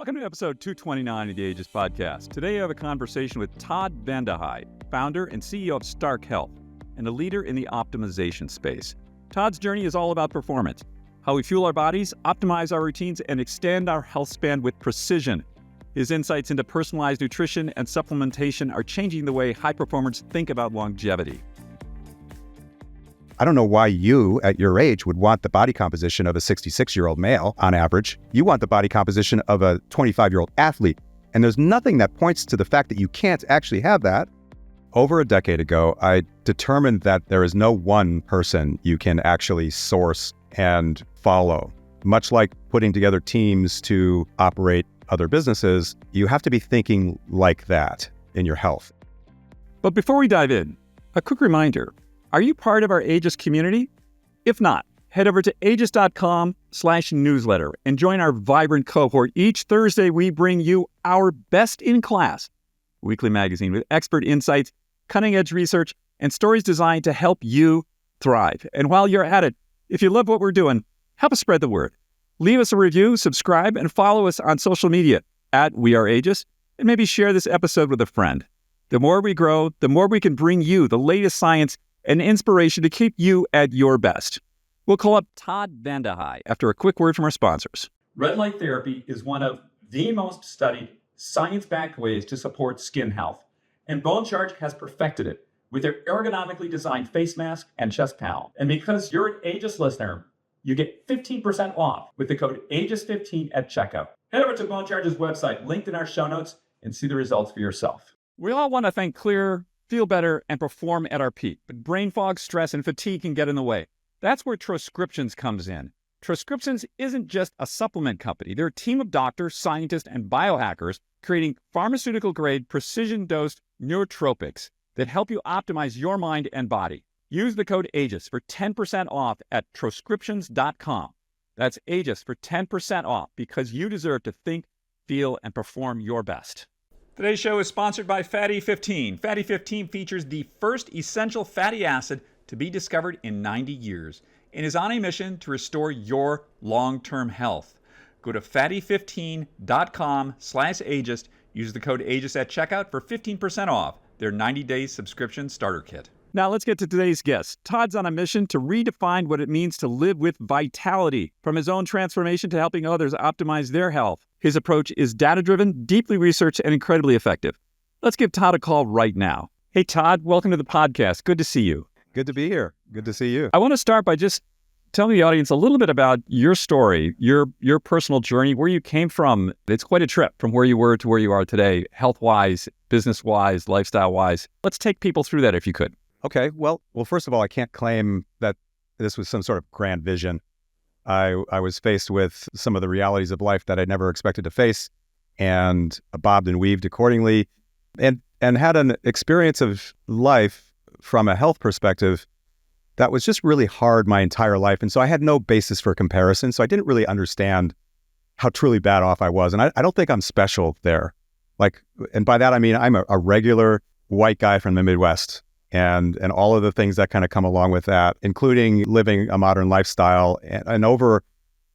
Welcome to episode 229 of the Aegis podcast. Today I have a conversation with Todd Vande Hei, founder and CEO of Stark Health, and a leader in the optimization space. Todd's journey is all about performance, how we fuel our bodies, optimize our routines, and extend our health span with precision. His insights into personalized nutrition and supplementation are changing the way high performers think about longevity. I don't know why you, at your age, would want the body composition of a 66-year-old male on average. You want the body composition of a 25-year-old athlete. And there's nothing that points to the fact that you can't actually have that. Over a decade ago, I determined that there is no one person you can actually source and follow. Much like putting together teams to operate other businesses, you have to be thinking like that in your health. But before we dive in, a quick reminder. Are you part of our Aegis community? If not, head over to aegis.com/newsletter and join our vibrant cohort. Each Thursday, we bring you our best-in-class weekly magazine with expert insights, cutting-edge research, and stories designed to help you thrive. And while you're at it, if you love what we're doing, help us spread the word. Leave us a review, subscribe, and follow us on social media at We Are Aegis, and maybe share this episode with a friend. The more we grow, the more we can bring you the latest science and inspiration to keep you at your best. We'll call up Todd Vande Hei after a quick word from our sponsors. Red light therapy is one of the most studied science-backed ways to support skin health, and Bone Charge has perfected it with their ergonomically designed face mask and chest panel. And because you're an Aegis listener, you get 15% off with the code AEGIS15 at checkout. Head over to Bone Charge's website, linked in our show notes, and see the results for yourself. We all want to think clear, feel better, and perform at our peak. But brain fog, stress, and fatigue can get in the way. That's where Troscriptions comes in. Troscriptions isn't just a supplement company. They're a team of doctors, scientists, and biohackers creating pharmaceutical-grade, precision-dosed nootropics that help you optimize your mind and body. Use the code AEGIS for 10% off at Troscriptions.com. That's AEGIS for 10% off because you deserve to think, feel, and perform your best. Today's show is sponsored by Fatty 15. Fatty 15 features the first essential fatty acid to be discovered in 90 years and is on a mission to restore your long-term health. Go to fatty15.com/Aegis. Use the code Aegis at checkout for 15% off their 90-day subscription starter kit. Now let's get to today's guest. Todd's on a mission to redefine what it means to live with vitality. From his own transformation to helping others optimize their health, his approach is data-driven, deeply researched, and incredibly effective. Let's give Todd a call right now. Hey, Todd, welcome to the podcast. Good to see you. Good to be here. Good to see you. I want to start by just telling the audience a little bit about your story, your personal journey, where you came from. It's quite a trip from where you were to where you are today, health-wise, business-wise, lifestyle-wise. Let's take people through that if you could. Okay. Well, first of all, I can't claim that this was some sort of grand vision. I was faced with some of the realities of life that I never expected to face and bobbed and weaved accordingly and had an experience of life from a health perspective that was just really hard my entire life. And so I had no basis for comparison. So I didn't really understand how truly bad off I was. And I don't think I'm special there. And by that, I mean, I'm a regular white guy from the Midwest. And all of the things that kind of come along with that, including living a modern lifestyle and over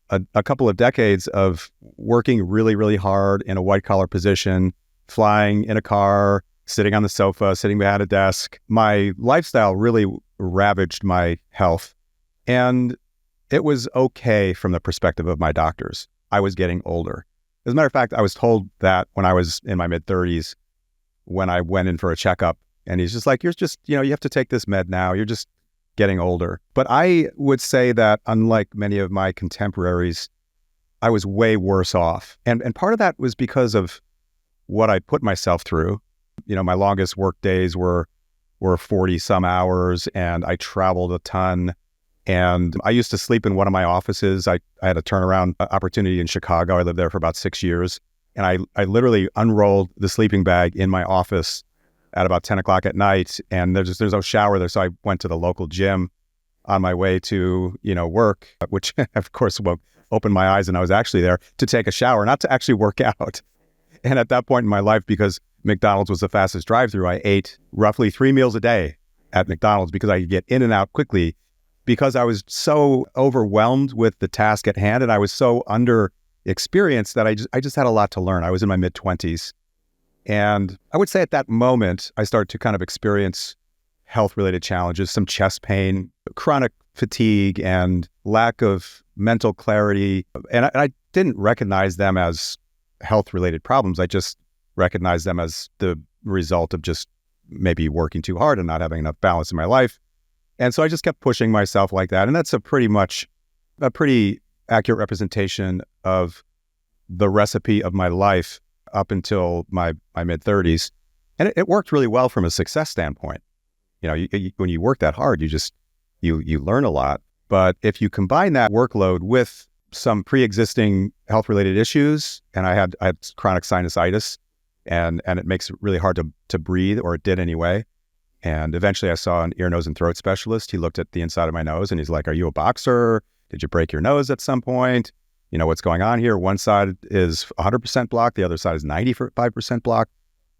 a couple of decades of working really, really hard in a white collar position, flying in a car, sitting on the sofa, sitting behind a desk. My lifestyle really ravaged my health. And it was okay from the perspective of my doctors. I was getting older. As a matter of fact, I was told that when I was in my mid-30s, when I went in for a checkup. And he's just like, you have to take this med now. You're just getting older. But I would say that unlike many of my contemporaries, I was way worse off. And part of that was because of what I put myself through. My longest work days were 40 some hours and I traveled a ton. And I used to sleep in one of my offices. I had a turnaround opportunity in Chicago. I lived there for about 6 years. And I literally unrolled the sleeping bag in my office at about 10 o'clock at night, and there's no shower there. So I went to the local gym on my way to, work, which of course opened my eyes and I was actually there to take a shower, not to actually work out. And at that point in my life, because McDonald's was the fastest drive-through, I ate roughly 3 meals a day at McDonald's because I could get in and out quickly because I was so overwhelmed with the task at hand and I was so under experience that I just had a lot to learn. I was in my mid-20s. And I would say at that moment, I started to kind of experience health-related challenges, some chest pain, chronic fatigue, and lack of mental clarity. And I didn't recognize them as health-related problems. I just recognized them as the result of just maybe working too hard and not having enough balance in my life. And so I just kept pushing myself like that. And that's a pretty accurate representation of the recipe of my life up until my mid-30s. And it worked really well from a success standpoint. You know, when you work that hard, you learn a lot. But if you combine that workload with some pre-existing health-related issues, and I had chronic sinusitis, and it makes it really hard to breathe, or it did anyway. And eventually I saw an ear, nose, and throat specialist. He looked at the inside of my nose and he's like, "Are you a boxer? Did you break your nose at some point? You know, what's going on here? One side is 100% blocked. The other side is 95% blocked."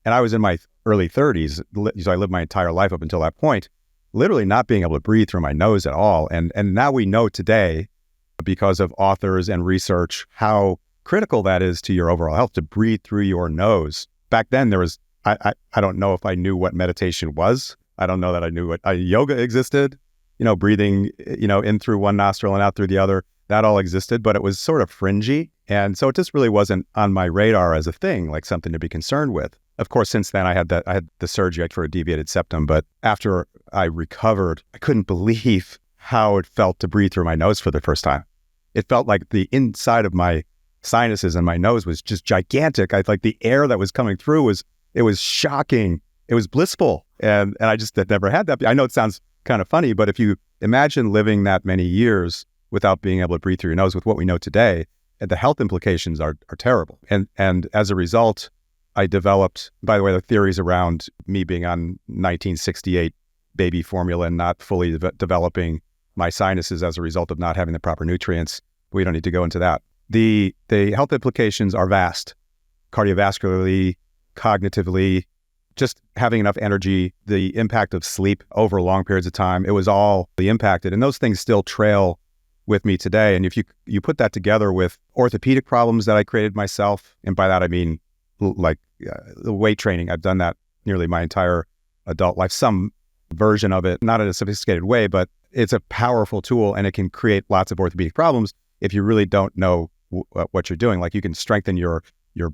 And I was in my early 30s. So I lived my entire life up until that point, literally not being able to breathe through my nose at all. And now we know today, because of authors and research, how critical that is to your overall health, to breathe through your nose. Back then, there was, I don't know if I knew what meditation was. I don't know that I knew what yoga existed, you know, breathing, you know, in through one nostril and out through the other. That all existed, but it was sort of fringy. And so it just really wasn't on my radar as a thing, like something to be concerned with. Of course, since then I had the surgery for a deviated septum, but after I recovered, I couldn't believe how it felt to breathe through my nose for the first time. It felt like the inside of my sinuses and my nose was just gigantic. Like the air that was coming through was shocking. It was blissful. And I just had never had that. I know it sounds kind of funny, but if you imagine living that many years without being able to breathe through your nose with what we know today, the health implications are terrible. And as a result, I developed, by the way, the theories around me being on 1968 baby formula and not fully developing my sinuses as a result of not having the proper nutrients. We don't need to go into that. The health implications are vast, cardiovascularly, cognitively, just having enough energy, the impact of sleep over long periods of time. It was all impacted. And those things still trail with me today. And if you put that together with orthopedic problems that I created myself, and by that I mean like the weight training, I've done that nearly my entire adult life, some version of it, not in a sophisticated way, but it's a powerful tool and it can create lots of orthopedic problems if you really don't know what you're doing. Like you can strengthen your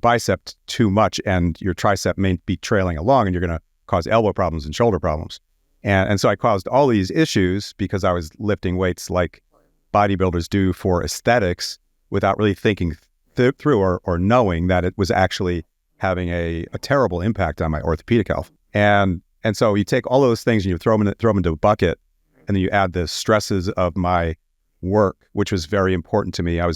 bicep too much and your tricep may be trailing along and you're going to cause elbow problems and shoulder problems. And so I caused all these issues because I was lifting weights like bodybuilders do for aesthetics without really thinking through or knowing that it was actually having a terrible impact on my orthopedic health. And so you take all those things and you throw them into a bucket, and then you add the stresses of my work, which was very important to me. I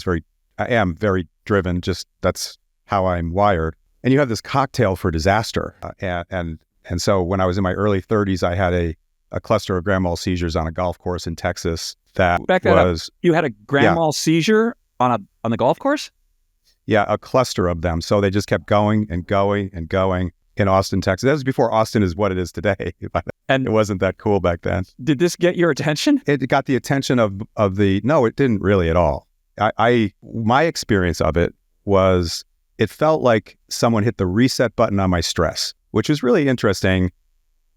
am very driven, just that's how I'm wired. And you have this cocktail for disaster. And so when I was in my early 30s, I had a cluster of grand mal seizures on a golf course in Texas. You had a grand mal seizure on the golf course? Yeah, a cluster of them. So they just kept going and going and going in Austin, Texas. That was before Austin is what it is today. And it wasn't that cool back then. Did this get your attention? It got the attention of the, no, it didn't really at all. My experience of it was, it felt like someone hit the reset button on my stress, which was really interesting,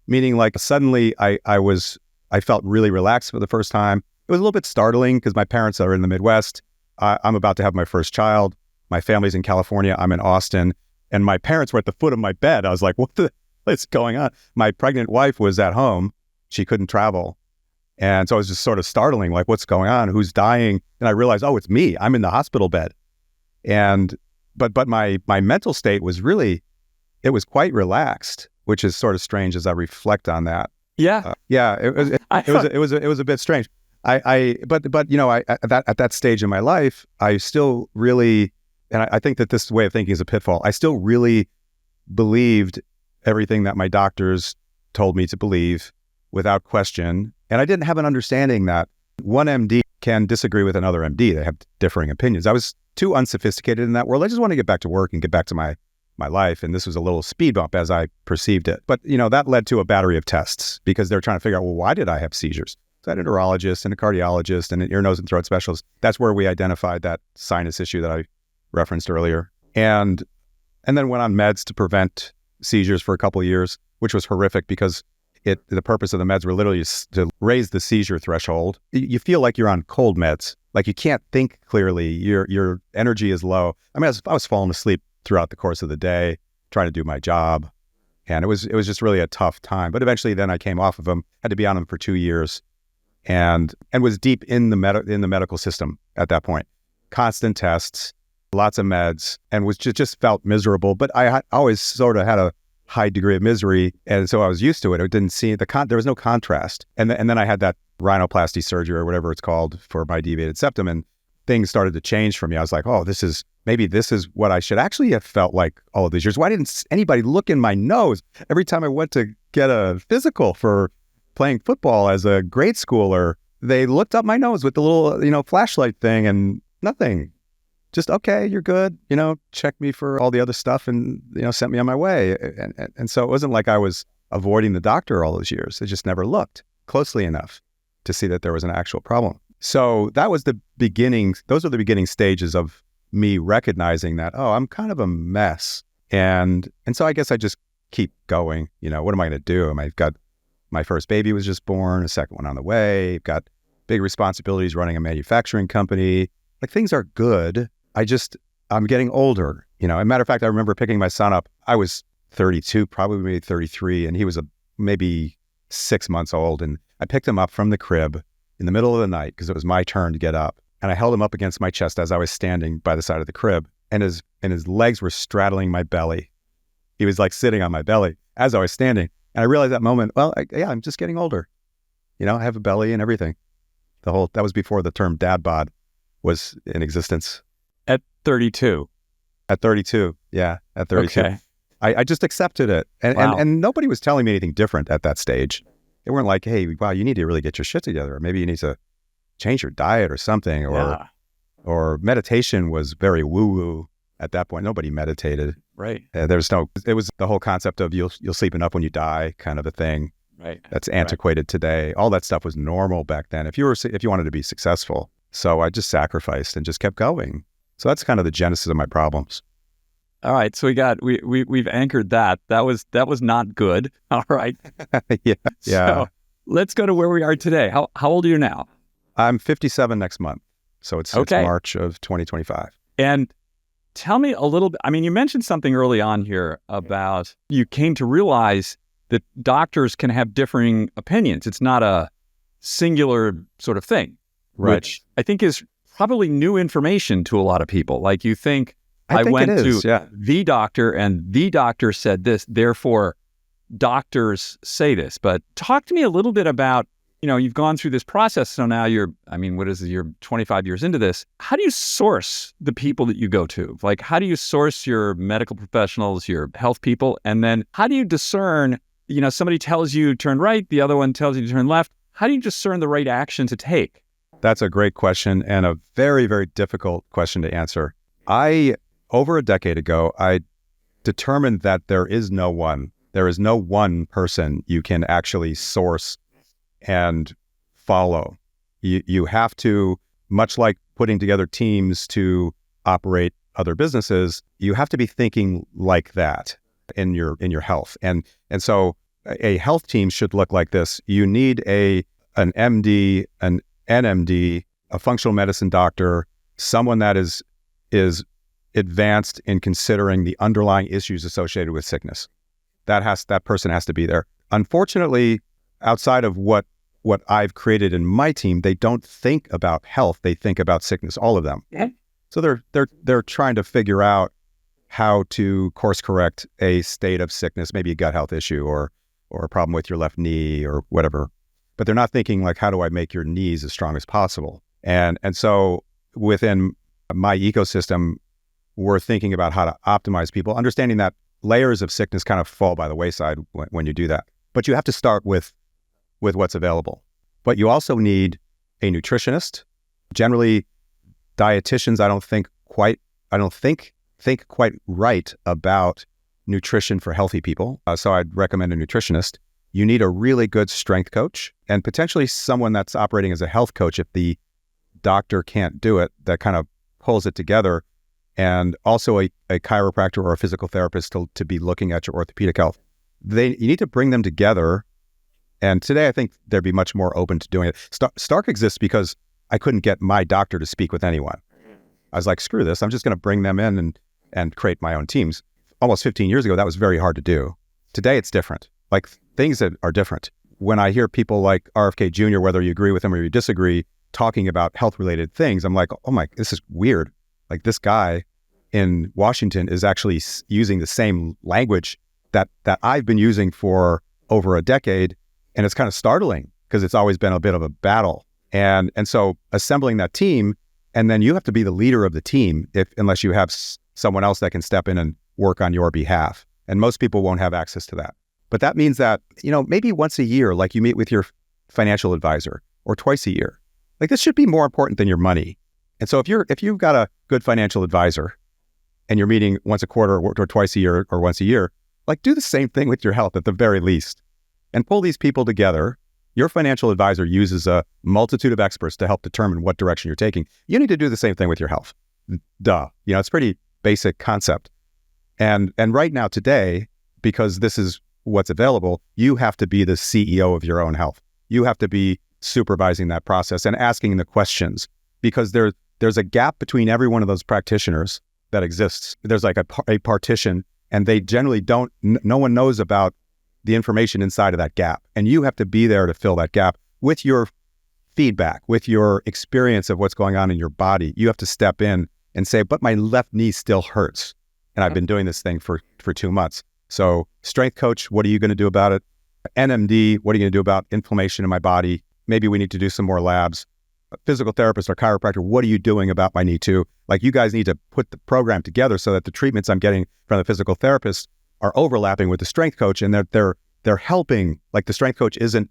meaning like suddenly I felt really relaxed for the first time. It was a little bit startling because my parents are in the Midwest. I'm about to have my first child. My family's in California. I'm in Austin. And my parents were at the foot of my bed. I was like, what's going on? My pregnant wife was at home. She couldn't travel. And so it was just sort of startling, like, what's going on? Who's dying? And I realized, oh, it's me. I'm in the hospital bed. But my mental state was really, it was quite relaxed, which is sort of strange as I reflect on that. Yeah. It was a bit strange. But you know, at that stage in my life, I still really, and I think that this way of thinking is a pitfall. I still really believed everything that my doctors told me to believe without question. And I didn't have an understanding that one MD can disagree with another MD. They have differing opinions. I was too unsophisticated in that world. I just want to get back to work and get back to my life. And this was a little speed bump as I perceived it. But, you know, that led to a battery of tests because they're trying to figure out, well, why did I have seizures? So I had a neurologist and a cardiologist and an ear, nose, and throat specialist. That's where we identified that sinus issue that I referenced earlier. And then went on meds to prevent seizures for a couple of years, which was horrific because the purpose of the meds were literally to raise the seizure threshold. You feel like you're on cold meds, like you can't think clearly. Your energy is low. I mean, I was falling asleep throughout the course of the day, trying to do my job. And it was just really a tough time. But eventually then I came off of them, had to be on them for 2 years, and was deep in the medical system at that point. Constant tests, lots of meds, and was just felt miserable. But I always sort of had a high degree of misery, and so I was used to it. It didn't see there was no contrast. And then I had that rhinoplasty surgery or whatever it's called for my deviated septum, and things started to change for me. I was like, oh, maybe this is what I should actually have felt like all of these years. Why didn't anybody look in my nose every time I went to get a physical for playing football as a grade schooler? They looked up my nose with the little, flashlight thing, and nothing. Just, okay, you're good, check me for all the other stuff and, sent me on my way. And so it wasn't like I was avoiding the doctor all those years. They just never looked closely enough to see that there was an actual problem. So that was the beginning. Those are the beginning stages of me recognizing that, oh, I'm kind of a mess. And so I guess I just keep going. What am I going to do? I've got my first baby was just born, a second one on the way. I've got big responsibilities running a manufacturing company. Like, things are good. I'm getting older. As a matter of fact, I remember picking my son up. I was 32, probably maybe 33, and he was maybe 6 months old. And I picked him up from the crib in the middle of the night because it was my turn to get up. And I held him up against my chest as I was standing by the side of the crib, and his legs were straddling my belly. He was like sitting on my belly as I was standing. And I realized that moment, well, I'm just getting older. I have a belly and everything. That was before the term dad bod was in existence. At 32. At 32, yeah, at 32. Okay. I just accepted it. And, Wow. and nobody was telling me anything different at that stage. They weren't like, hey, wow, you need to really get your shit together. Or maybe you need to change your diet or something. Or meditation was very woo-woo at that point. Nobody meditated. Right. It was the whole concept of you'll sleep enough when you die kind of a thing. Right. That's antiquated today. All that stuff was normal back then if you wanted to be successful. So I just sacrificed and just kept going. So that's kind of the genesis of my problems. All right. So we've anchored that. That was not good. All right. Yeah. So let's go to where we are today. How old are you now? I'm 57 next month. So it's March of 2025. And tell me a little bit. I mean, you mentioned something early on here about you came to realize that doctors can have differing opinions. It's not a singular sort of thing, Right. Which I think is probably new information to a lot of people. Like, you think, I think went it is, to the doctor and the doctor said this, therefore doctors say this. But talk to me a little bit about, you've gone through this process. So now you're 25 years into this. How do you source the people that you go to? Like, how do you source your medical professionals, your health people? And then how do you discern, somebody tells you turn right, the other one tells you to turn left. How do you discern the right action to take? That's a great question and a very, very difficult question to answer. Over a decade ago, I determined that there is no one person you can actually source and follow. You have to, much like putting together teams to operate other businesses, you have to be thinking like that in your health. And so a health team should look like this. You need an MD, an NMD, a functional medicine doctor, someone that is advanced in considering the underlying issues associated with sickness. That person has to be there. Unfortunately, outside of what I've created in my team, they don't think about health. They think about sickness, all of them. Yeah. So they're trying to figure out how to course correct a state of sickness, maybe a gut health issue or a problem with your left knee or whatever. But they're not thinking like, how do I make your knees as strong as possible? And so within my ecosystem, we're thinking about how to optimize people, understanding that layers of sickness kind of fall by the wayside when you do that. But you have to start with what's available. But you also need a nutritionist. Generally, dietitians, I don't think quite right about nutrition for healthy people. So I'd recommend a nutritionist. You need a really good strength coach and potentially someone that's operating as a health coach if the doctor can't do it, that kind of pulls it together and also a chiropractor or a physical therapist to be looking at your orthopedic health. You need to bring them together. And today, I think they'd be much more open to doing it. Stark exists because I couldn't get my doctor to speak with anyone. I was like, screw this. I'm just going to bring them in and create my own teams. Almost 15 years ago, that was very hard to do. Today, it's different. Like, things that are different. When I hear people like RFK Jr., whether you agree with him or you disagree, talking about health-related things, I'm like, oh my, this is weird. Like, this guy in Washington is actually using the same language that I've been using for over a decade. And it's kind of startling because it's always been a bit of a battle. And so assembling that team, and then you have to be the leader of the team unless you have someone else that can step in and work on your behalf. And most people won't have access to that. But that means that, maybe once a year, like you meet with your financial advisor, or twice a year. Like, this should be more important than your money. And so if you've got a good financial advisor and you're meeting once a quarter or twice a year or once a year, like, do the same thing with your health at the very least. And pull these people together. Your financial advisor uses a multitude of experts to help determine what direction you're taking. You need to do the same thing with your health. Duh. It's pretty basic concept. And right now, today, because this is what's available, you have to be the CEO of your own health. You have to be supervising that process and asking the questions, because there's a gap between every one of those practitioners that exists. There's like a partition, and they generally no one knows about the information inside of that gap. And you have to be there to fill that gap with your feedback, with your experience of what's going on in your body. You have to step in and say, but my left knee still hurts. And I've been doing this thing for 2 months. So strength coach, what are you going to do about it? NMD, what are you going to do about inflammation in my body? Maybe we need to do some more labs. A physical therapist or chiropractor, what are you doing about my knee too? Like, you guys need to put the program together so that the treatments I'm getting from the physical therapist are overlapping with the strength coach, and they're helping. Like, the strength coach isn't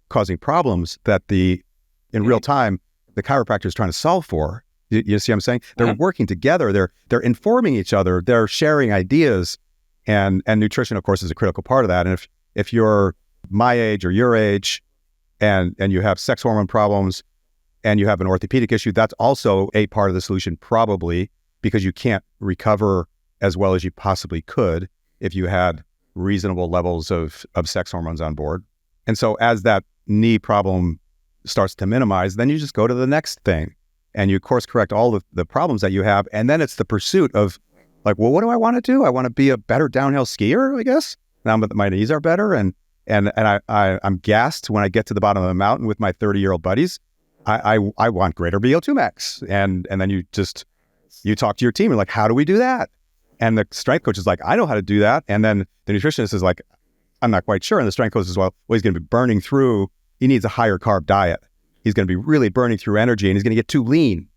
causing problems that in real time the chiropractor is trying to solve for. You see what I'm saying? They're working together. They're informing each other. They're sharing ideas, and nutrition, of course, is a critical part of that. And if you're my age or your age, and you have sex hormone problems, and you have an orthopedic issue, that's also a part of the solution, probably, because you can't recover as well as you possibly could if you had reasonable levels of sex hormones on board. And so as that knee problem starts to minimize, then you just go to the next thing, and you course correct all the problems that you have. And then it's the pursuit of, like, well, what do I want to do? I want to be a better downhill skier, I guess. Now my knees are better, and I'm gassed when I get to the bottom of the mountain with my 30-year-old buddies. I want greater VO2 max. And then you talk to your team and, like, how do we do that? And the strength coach is like, I know how to do that. And then the nutritionist is like, I'm not quite sure. And the strength coach is, well, he's going to be burning through, he needs a higher carb diet. He's going to be really burning through energy, and he's going to get too lean.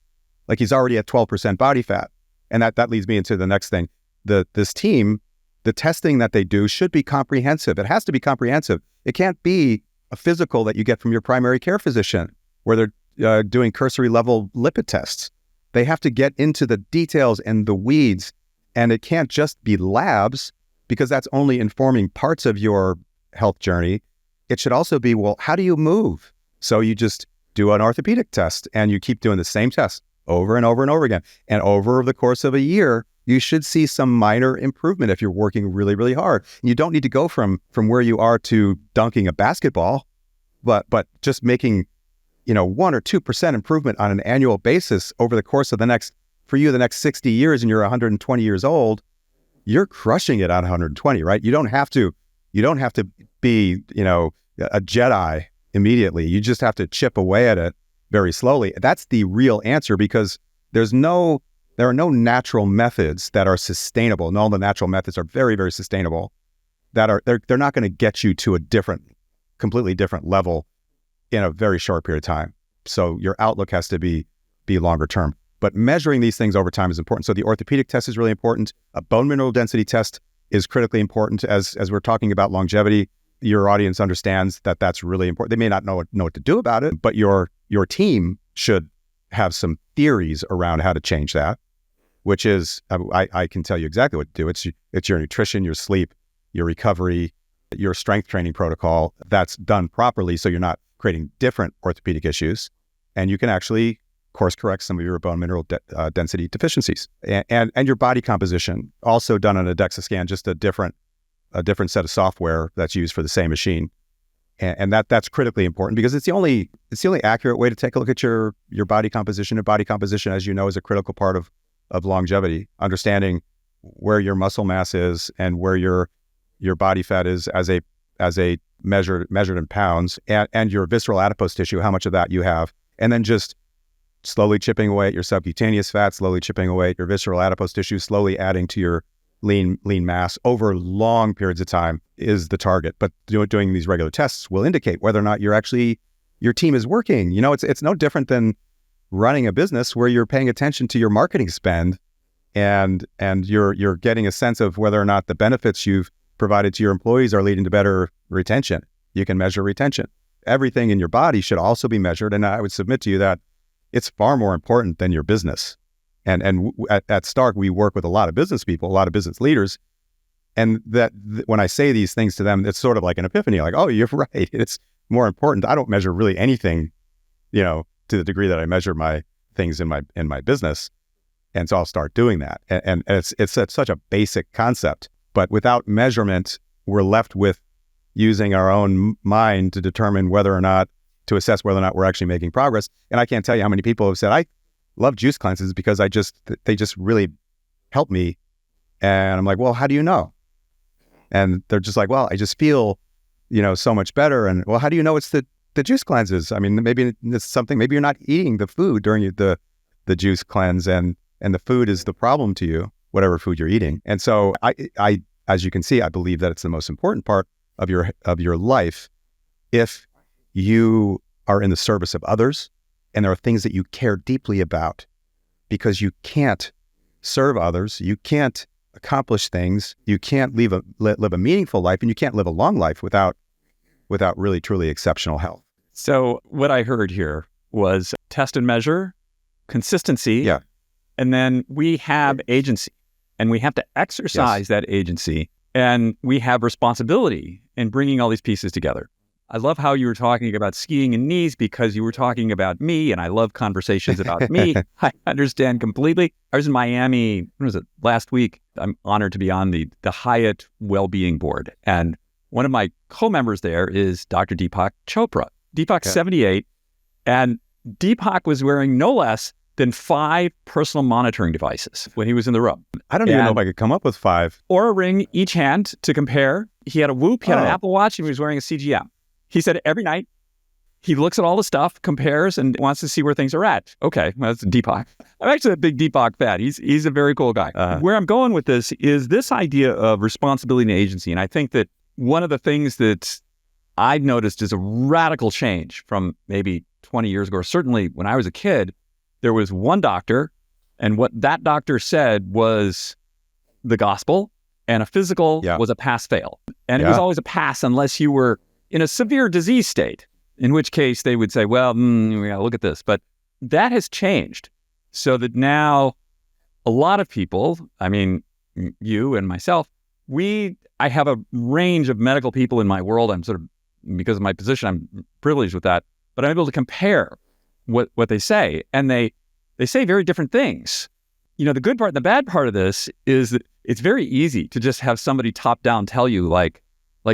Like, he's already at 12% body fat. And that leads me into the next thing. This team, the testing that they do should be comprehensive. It has to be comprehensive. It can't be a physical that you get from your primary care physician where they're doing cursory level lipid tests. They have to get into the details and the weeds. And it can't just be labs, because that's only informing parts of your health journey. It should also be, well, how do you move? So you just do an orthopedic test, and you keep doing the same test over and over and over again. And over the course of a year, you should see some minor improvement if you're working really, really hard. And you don't need to go from where you are to dunking a basketball, but just making, 1 or 2% improvement on an annual basis over the course of the next 60 years, and you're 120 years old, you're crushing it at 120, right? You don't have to be, a Jedi immediately. You just have to chip away at it very slowly. That's the real answer, because there are no natural methods that are sustainable. And all the natural methods are very, very sustainable. They're not going to get you to a completely different level in a very short period of time. So your outlook has to be longer term. But measuring these things over time is important. So the orthopedic test is really important. A bone mineral density test is critically important. As we're talking about longevity, your audience understands that that's really important. They may not know what to do about it, but your team should have some theories around how to change that, which is, I can tell you exactly what to do. It's your nutrition, your sleep, your recovery, your strength training protocol that's done properly, so you're not creating different orthopedic issues. And you can actually course correct some of your bone mineral density deficiencies. And your body composition, also done on a DEXA scan, just a different set of software that's used for the same machine. And that's critically important because it's the only accurate way to take a look at your body composition. And body composition, as you know, is a critical part of longevity. Understanding where your muscle mass is and where your body fat is as a measured in pounds, and your visceral adipose tissue, how much of that you have, and then just slowly chipping away at your subcutaneous fat, slowly chipping away at your visceral adipose tissue, slowly adding to your lean mass over long periods of time is the target. But doing these regular tests will indicate whether or not your team is working. You know, it's no different than running a business where you're paying attention to your marketing spend and you're getting a sense of whether or not the benefits you've provided to your employees are leading to better retention. You can measure retention. Everything in your body should also be measured. And I would submit to you that it's far more important than your business. And at Stark, we work with a lot of business people, a lot of business leaders. And when I say these things to them, it's sort of like an epiphany, like, oh, you're right. It's more important. I don't measure really anything, to the degree that I measure my things in my business. And so I'll start doing that. And it's such a basic concept, but without measurement, we're left with using our own mind to determine to assess whether or not we're actually making progress. And I can't tell you how many people have said, I love juice cleanses because they just really help me. And I'm like, well, how do you know? And they're just like, well, I just feel, so much better. And well, how do you know it's the juice cleanses? I mean, maybe it's something, maybe you're not eating the food during the juice cleanse and the food is the problem to you, whatever food you're eating. And so I, as you can see, I believe that it's the most important part of your life. If you are in the service of others and there are things that you care deeply about, because you can't serve others, you can't accomplish things, you can't live a meaningful life, and you can't live a long life without really truly exceptional health. So what I heard here was test and measure, consistency, and then we have agency, and we have to exercise that agency, and we have responsibility in bringing all these pieces together. I love how you were talking about skiing and knees because you were talking about me, and I love conversations about me. I understand completely. I was in Miami, when was it, last week. I'm honored to be on the Hyatt Wellbeing Board. And one of my co-members there is Dr. Deepak Chopra. Deepak's 78, and Deepak was wearing no less than 5 personal monitoring devices when he was in the room. I don't even know if I could come up with 5. Or a ring each hand to compare. He had a Whoop, he had an Apple Watch, and he was wearing a CGM. He said every night he looks at all the stuff, compares, and wants to see where things are at. Okay, well, that's Deepak. I'm actually a big Deepak fan. He's a very cool guy. Where I'm going with this is this idea of responsibility and agency. And I think that one of the things that I've noticed is a radical change from maybe 20 years ago, or certainly when I was a kid. There was one doctor, and what that doctor said was the gospel, and a physical was a pass-fail. And it was always a pass unless you were in a severe disease state, in which case they would say, well, we gotta look at this. But that has changed so that now a lot of people, I mean, you and myself, I have a range of medical people in my world. I'm sort of, because of my position, I'm privileged with that, but I'm able to compare what they say, and they say very different things. The good part and the bad part of this is that it's very easy to just have somebody top down tell you like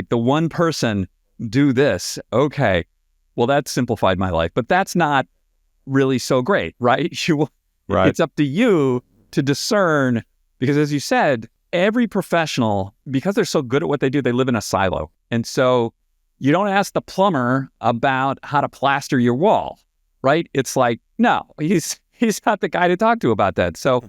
the one person do this. Okay, well, that simplified my life, but that's not really so great, right? Right. It's up to you to discern, because as you said, every professional, because they're so good at what they do, they live in a silo. And so you don't ask the plumber about how to plaster your wall. Right? It's like, no, he's not the guy to talk to about that. So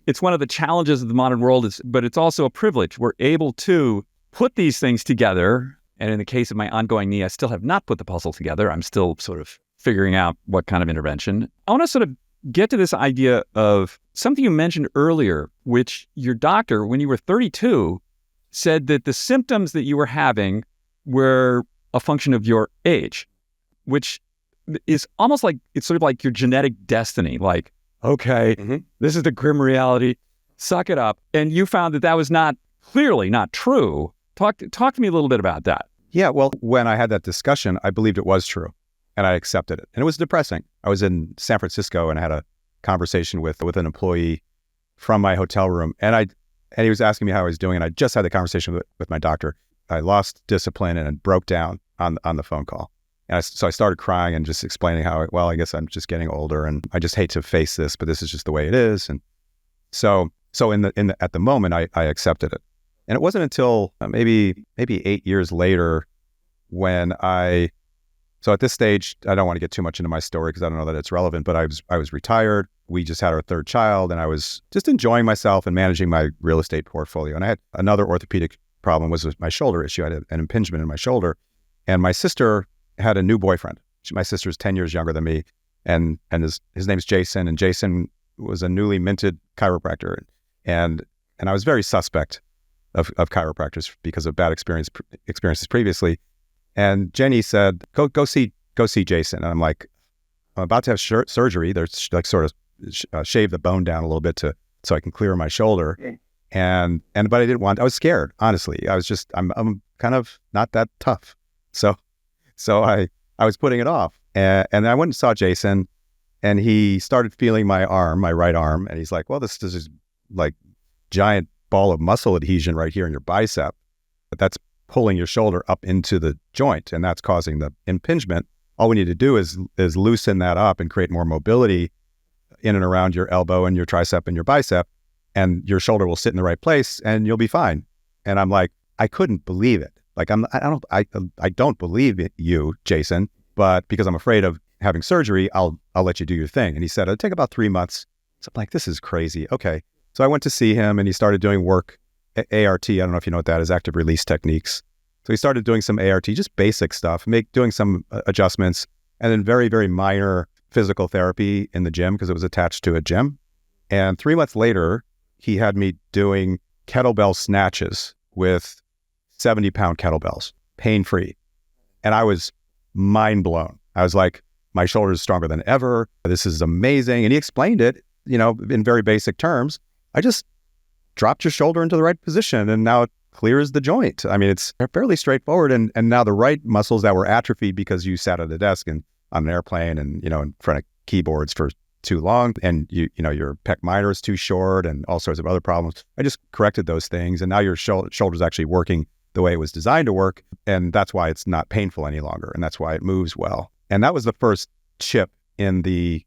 it's one of the challenges of the modern world, but it's also a privilege. We're able to put these things together. And in the case of my ongoing knee, I still have not put the puzzle together. I'm still sort of figuring out what kind of intervention. I want to sort of get to this idea of something you mentioned earlier, which your doctor, when you were 32, said that the symptoms that you were having were a function of your age, which is almost like, it's sort of like your genetic destiny. Like, okay, this is the grim reality, suck it up. And you found that was clearly not true. Talk to me a little bit about that. Yeah, well, when I had that discussion, I believed it was true. and I accepted it. And it was depressing. I was in San Francisco and I had a conversation with an employee from my hotel room, and he was asking me how I was doing, and I just had the conversation with my doctor. I lost discipline and broke down on the phone call. And so I started crying and just explaining how, well, I guess I'm just getting older and I just hate to face this, but this is just the way it is. And so at the moment I accepted it. And it wasn't until maybe 8 years later when so at this stage, I don't want to get too much into my story because I don't know that it's relevant, but I was retired. We just had our third child and I was just enjoying myself and managing my real estate portfolio. And I had another orthopedic problem was my shoulder issue. I had an impingement in my shoulder, and my sister had a new boyfriend. My sister's 10 years younger than me, and his name's Jason, and Jason was a newly minted chiropractor. And I was very suspect of chiropractors because of bad experiences previously. And Jenny said, go see Jason. And I'm like, I'm about to have surgery. They're like sort of shave the bone down a little bit so I can clear my shoulder. But I didn't want, I was scared, honestly. I'm kind of not that tough. So I was putting it off. And I went and saw Jason, and he started feeling my right arm. And he's like, well, this is like giant ball of muscle adhesion right here in your bicep. But that's pulling your shoulder up into the joint, and that's causing the impingement. All we need to do is loosen that up and create more mobility in and around your elbow and your tricep and your bicep, and your shoulder will sit in the right place and you'll be fine. And I'm like, I couldn't believe it. Like I don't believe you, Jason, but because I'm afraid of having surgery, I'll let you do your thing. And he said, it'll take about 3 months. So I'm like, this is crazy. Okay. So I went to see him and he started doing work, ART. I don't know if you know what that is, active release techniques. So he started doing some ART, just basic stuff, doing some adjustments, and then very, very minor physical therapy in the gym because it was attached to a gym. And 3 months later, he had me doing kettlebell snatches with 70-pound kettlebells, pain-free. And I was mind blown. I was like, my shoulder is stronger than ever. This is amazing. And he explained it, in very basic terms. I just dropped your shoulder into the right position and now it clears the joint. I mean, it's fairly straightforward. And now the right muscles that were atrophied because you sat at a desk and on an airplane and, in front of keyboards for too long, and your pec minor is too short and all sorts of other problems. I just corrected those things, and now your shoulder's actually working the way it was designed to work, and that's why it's not painful any longer, and that's why it moves well. And that was the first chip in the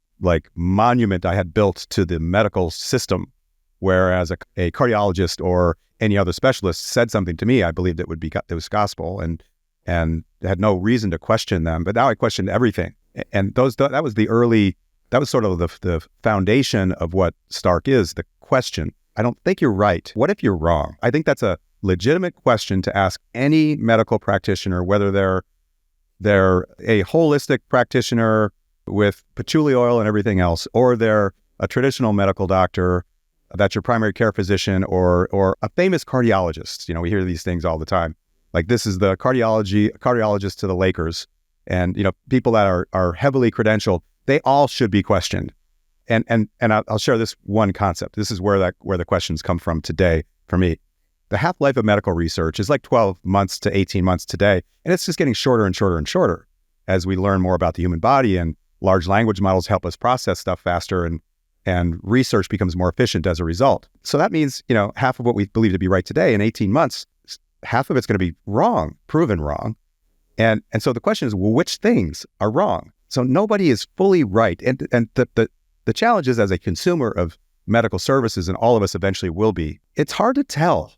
monument I had built to the medical system, whereas a cardiologist or any other specialist said something to me, I believed it was gospel, and had no reason to question them. But now I questioned everything, and that was sort of the foundation of what Stark is, the question. I don't think you're right. What if you're wrong? I think that's a legitimate question to ask any medical practitioner, whether they're a holistic practitioner with patchouli oil and everything else, or they're a traditional medical doctor that's your primary care physician, or a famous cardiologist. We hear these things all the time. Like, this is the cardiologist to the Lakers, and people that are heavily credentialed. They all should be questioned. And I'll share this one concept. This is where the questions come from today for me. The half-life of medical research is like 12 months to 18 months today, and it's just getting shorter and shorter and shorter as we learn more about the human body, and large language models help us process stuff faster, and research becomes more efficient as a result. So that means, half of what we believe to be right today in 18 months, half of it's going to be wrong, proven wrong. And so the question is, well, which things are wrong? So nobody is fully right. And the challenge is, as a consumer of medical services, and all of us eventually will be, it's hard to tell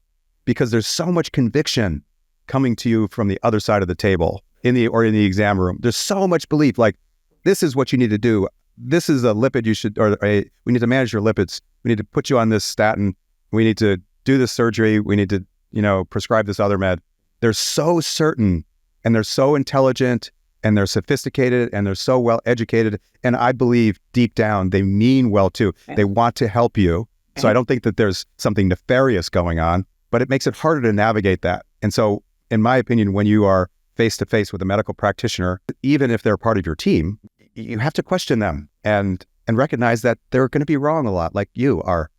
because there's so much conviction coming to you from the other side of the table in the exam room. There's so much belief, like, this is what you need to do. This is a lipid you should, we need to manage your lipids. We need to put you on this statin. We need to do this surgery. We need to, prescribe this other med. They're so certain, and they're so intelligent, and they're sophisticated, and they're so well educated. And I believe deep down, they mean well too. They want to help you. So I don't think that there's something nefarious going on, but it makes it harder to navigate that. And so, in my opinion, when you are face to face with a medical practitioner, even if they're part of your team, you have to question them and recognize that they're going to be wrong a lot, like you are.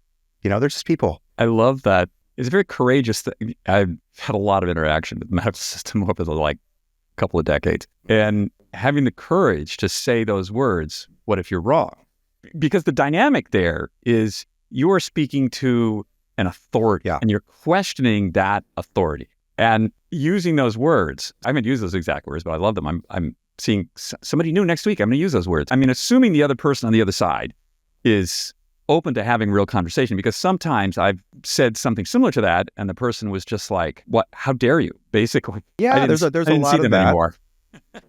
They're just people. I love that. It's a very courageous thing. I've had a lot of interaction with the medical system over the couple of decades. And having the courage to say those words, what if you're wrong? Because the dynamic there is you are speaking to an authority and you're questioning that authority. And using those words, I haven't used those exact words, but I love them. I'm seeing somebody new next week. I'm going to use those words. I mean, assuming the other person on the other side is open to having real conversation, because sometimes I've said something similar to that and the person was just like, what, how dare you? Basically. Yeah, there's a lot of that. Anymore.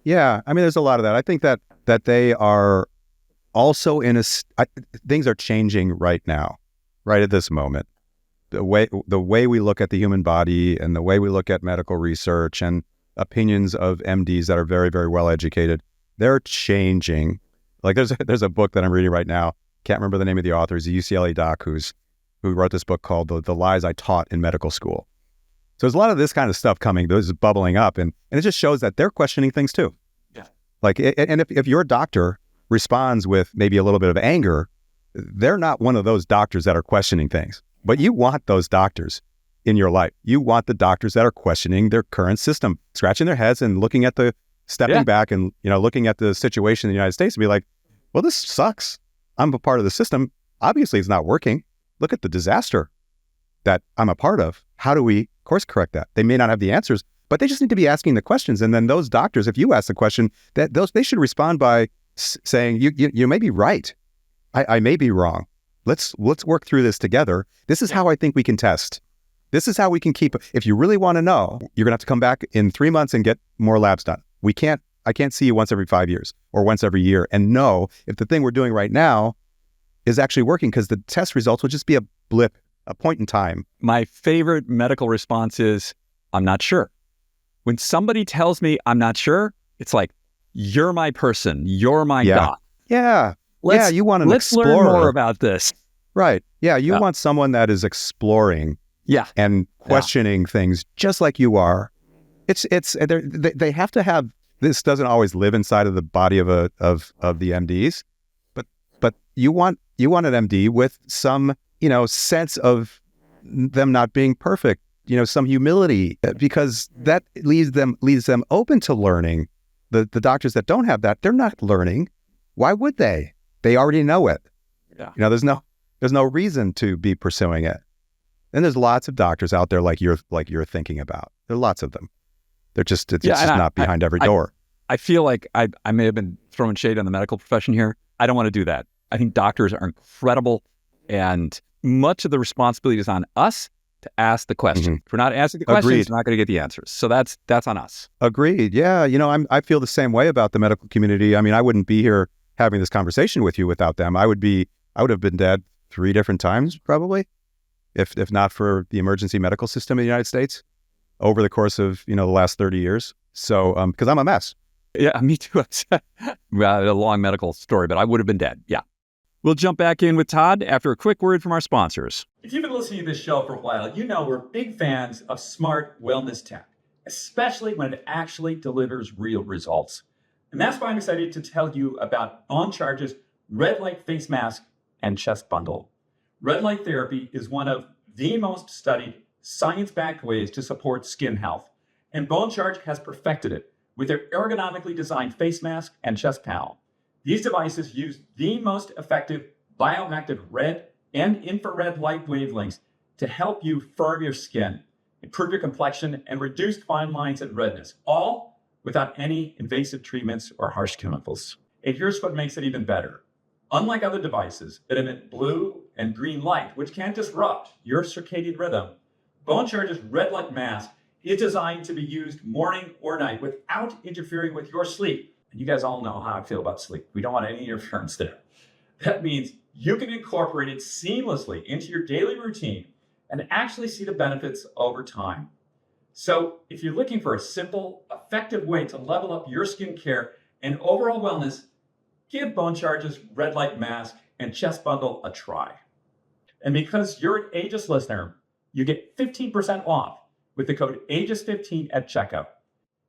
Yeah, I mean, there's a lot of that. I think that they are also things are changing right now, right at this moment. The way we look at the human body and the way we look at medical research and opinions of MDs that are very, very well educated, they're changing. Like there's a book that I'm reading right now. Can't remember the name of the author. He's a UCLA doc who wrote this book called The Lies I Taught in Medical School. So there's a lot of this kind of stuff coming. This is bubbling up, and it just shows that they're questioning things too. Yeah. Like, and if your doctor responds with maybe a little bit of anger, they're not one of those doctors that are questioning things. But you want those doctors in your life. You want the doctors that are questioning their current system, scratching their heads and looking at stepping back and, looking at the situation in the United States and be like, well, this sucks. I'm a part of the system. Obviously, it's not working. Look at the disaster that I'm a part of. How do we course correct that? They may not have the answers, but they just need to be asking the questions. And then those doctors, if you ask the question, they should respond by saying, you may be right. I may be wrong. Let's work through this together. This is how I think we can test. This is how we can keep. If you really want to know, you're going to have to come back in 3 months and get more labs done. I can't see you once every 5 years or once every year and know if the thing we're doing right now is actually working, because the test results will just be a blip, a point in time. My favorite medical response is, I'm not sure. When somebody tells me I'm not sure, it's like, you're my person. You're my doc. Yeah. You want an explorer. Let's learn more about this. Right. Yeah. You want someone that is exploring and questioning things just like you are. They have to have, this doesn't always live inside of the body of the MDs, but you want an MD with some, sense of them not being perfect, some humility, because that leaves them open to learning. The doctors that don't have that, they're not learning. Why would they? They already know it. Yeah. There's no reason to be pursuing it. And there's lots of doctors out there like you're thinking about. There are lots of them. It's just not behind every door. I feel like I may have been throwing shade on the medical profession here. I don't want to do that. I think doctors are incredible, and much of the responsibility is on us to ask the question. If we're not asking the questions, we're not going to get the answers. So that's on us. Agreed. Yeah. I feel the same way about the medical community. I mean, I wouldn't be here having this conversation with you without them. I would have been dead 3 different times probably, if not for the emergency medical system in the United States over the course of, the last 30 years. So, because I'm a mess. Yeah, me too. A long medical story, but I would have been dead. Yeah. We'll jump back in with Todd after a quick word from our sponsors. If you've been listening to this show for a while, you know we're big fans of smart wellness tech, especially when it actually delivers real results. And that's why I'm excited to tell you about OnCharge's Red Light Face Mask and Chest Bundle. Red light therapy is one of the most studied science-backed ways to support skin health, and OnCharge has perfected it with their ergonomically designed face mask and chest panel. These devices use the most effective bioactive red and infrared light wavelengths to help you firm your skin, improve your complexion, and reduce fine lines and redness, all without any invasive treatments or harsh chemicals. And here's what makes it even better. Unlike other devices that emit blue and green light, which can disrupt your circadian rhythm, OnCharge's red light mask is designed to be used morning or night without interfering with your sleep. And you guys all know how I feel about sleep. We don't want any interference there. That means you can incorporate it seamlessly into your daily routine and actually see the benefits over time. So if you're looking for a simple, effective way to level up your skincare and overall wellness, give OnCharge's Red Light Mask and Chest Bundle a try. And because you're an Aegis listener, you get 15% off with the code AEGIS15 at checkout.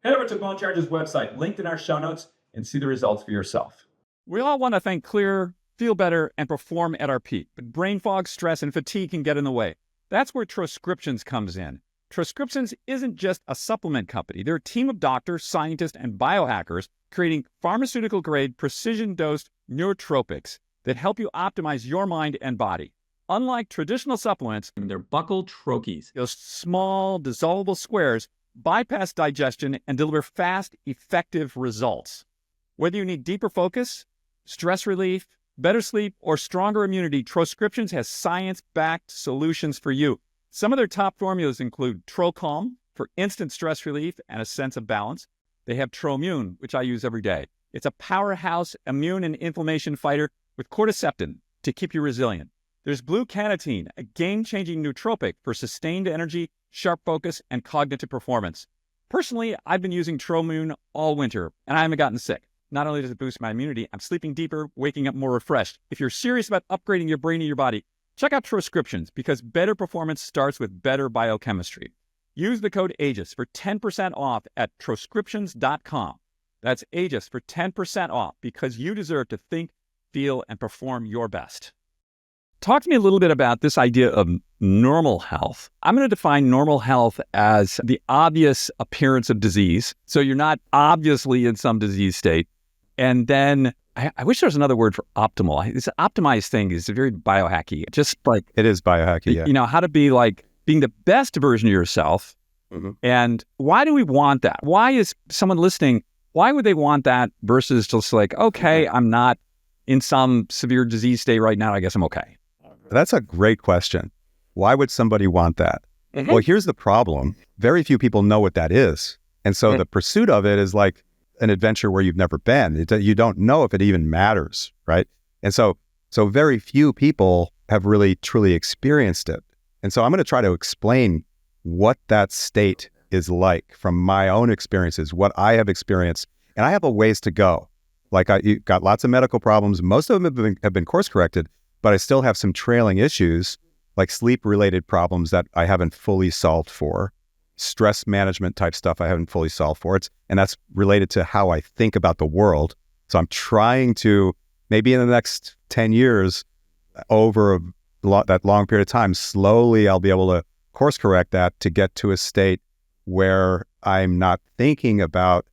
Head over to OnCharge's website, linked in our show notes, and see the results for yourself. We all want to think clearer, feel better, and perform at our peak. But brain fog, stress, and fatigue can get in the way. That's where Transcriptions comes in. Transcriptions isn't just a supplement company. They're a team of doctors, scientists, and biohackers creating pharmaceutical-grade, precision-dosed nootropics that help you optimize your mind and body. Unlike traditional supplements, they're buccal troches. Those small, dissolvable squares bypass digestion and deliver fast, effective results. Whether you need deeper focus, stress relief, better sleep, or stronger immunity, Transcriptions has science-backed solutions for you. Some of their top formulas include TroCalm for instant stress relief and a sense of balance. They have TroMune, which I use every day. It's a powerhouse immune and inflammation fighter with cordycepin to keep you resilient. There's Blue Carotene, a game-changing nootropic for sustained energy, sharp focus, and cognitive performance. Personally, I've been using TroMune all winter, and I haven't gotten sick. Not only does it boost my immunity, I'm sleeping deeper, waking up more refreshed. If you're serious about upgrading your brain and your body, check out Transcriptions because better performance starts with better biochemistry. Use the code AEGIS for 10% off at Transcriptions.com. That's AEGIS for 10% off because you deserve to think, feel, and perform your best. Talk to me a little bit about this idea of normal health. I'm going to define normal health as the obvious appearance of disease. So you're not obviously in some disease state. And then I wish there was another word for optimal. This optimized thing is very biohacky. Just like It is biohacky, yeah. you know, how to be like being the best version of yourself. Mm-hmm. And why do we want that? Why is someone listening, why would they want that versus just like, okay, I'm not in some severe disease state right now. I guess I'm okay. That's a great question. Why would somebody want that? Mm-hmm. Well, here's the problem. Very few people know what that is. And so the pursuit of it is like an adventure where you've never been. You don't know if it even matters, right? And so very few people have really truly experienced it. And so I'm going to try to explain what that state is like from my own experiences, what I have experienced. And I have a ways to go. Like you got lots of medical problems. Most of them have been course corrected, but I still have some trailing issues like sleep-related problems that I haven't fully solved for, stress management type stuff I haven't fully solved for. And that's related to how I think about the world. So I'm trying to, maybe in the next 10 years, over that long period of time, slowly I'll be able to course correct that to get to a state where I'm not thinking about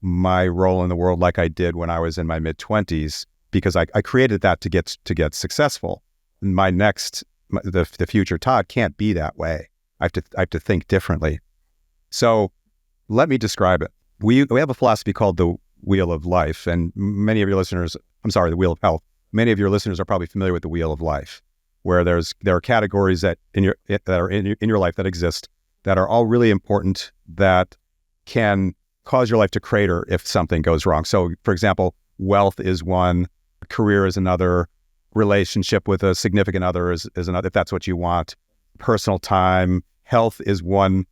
my role in the world like I did when I was in my mid-20s, because I created that to get successful. The future Todd can't be that way. I have to think differently. So let me describe it. We have a philosophy called the Wheel of Life, and many of your listeners, the Wheel of Health. Many of your listeners are probably familiar with the Wheel of Life, where there are categories that are in your life that exist that are all really important, that can cause your life to crater if something goes wrong. So, for example, wealth is one, career is another, relationship with a significant other is another, if that's what you want. Personal time, health is one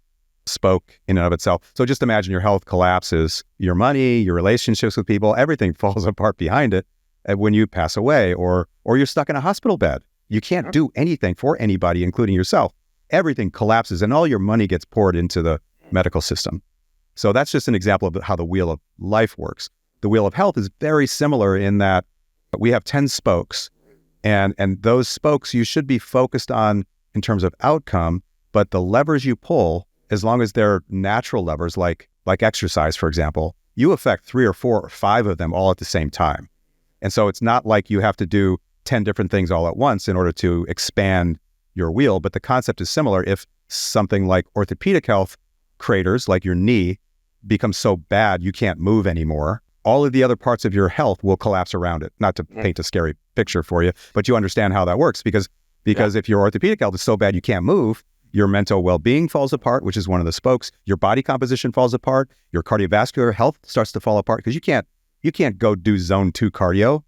spoke in and of itself. So just imagine your health collapses, your money, your relationships with people, everything falls apart behind it when you pass away, or you're stuck in a hospital bed. You can't do anything for anybody, including yourself. Everything collapses and all your money gets poured into the medical system. So that's just an example of how the Wheel of Life works. The Wheel of Health is very similar in that we have 10 spokes, and those spokes you should be focused on in terms of outcome, but the levers you pull, as long as they're natural levers, like exercise, for example, you affect 3 or 4 or 5 of them all at the same time. And so it's not like you have to do 10 different things all at once in order to expand your wheel, but the concept is similar. If something like orthopedic health craters, like your knee, becomes so bad you can't move anymore, all of the other parts of your health will collapse around it. Not to paint a scary picture for you, but you understand how that works, because if your orthopedic health is so bad you can't move, your mental well-being falls apart, which is one of the spokes. Your body composition falls apart. Your cardiovascular health starts to fall apart, because you can't go do zone 2 cardio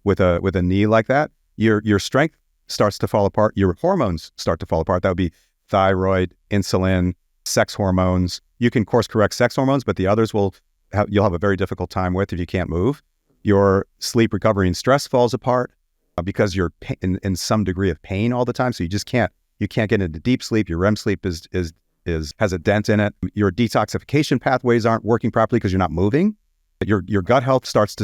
with a knee like that. Your strength starts to fall apart. Your hormones start to fall apart. That would be thyroid, insulin, sex hormones. You can course correct sex hormones, but the others you'll have a very difficult time with if you can't move. Your sleep recovery and stress falls apart because you're in some degree of pain all the time. So you can't get into deep sleep. Your REM sleep has a dent in it. Your detoxification pathways aren't working properly because you're not moving. Your gut health starts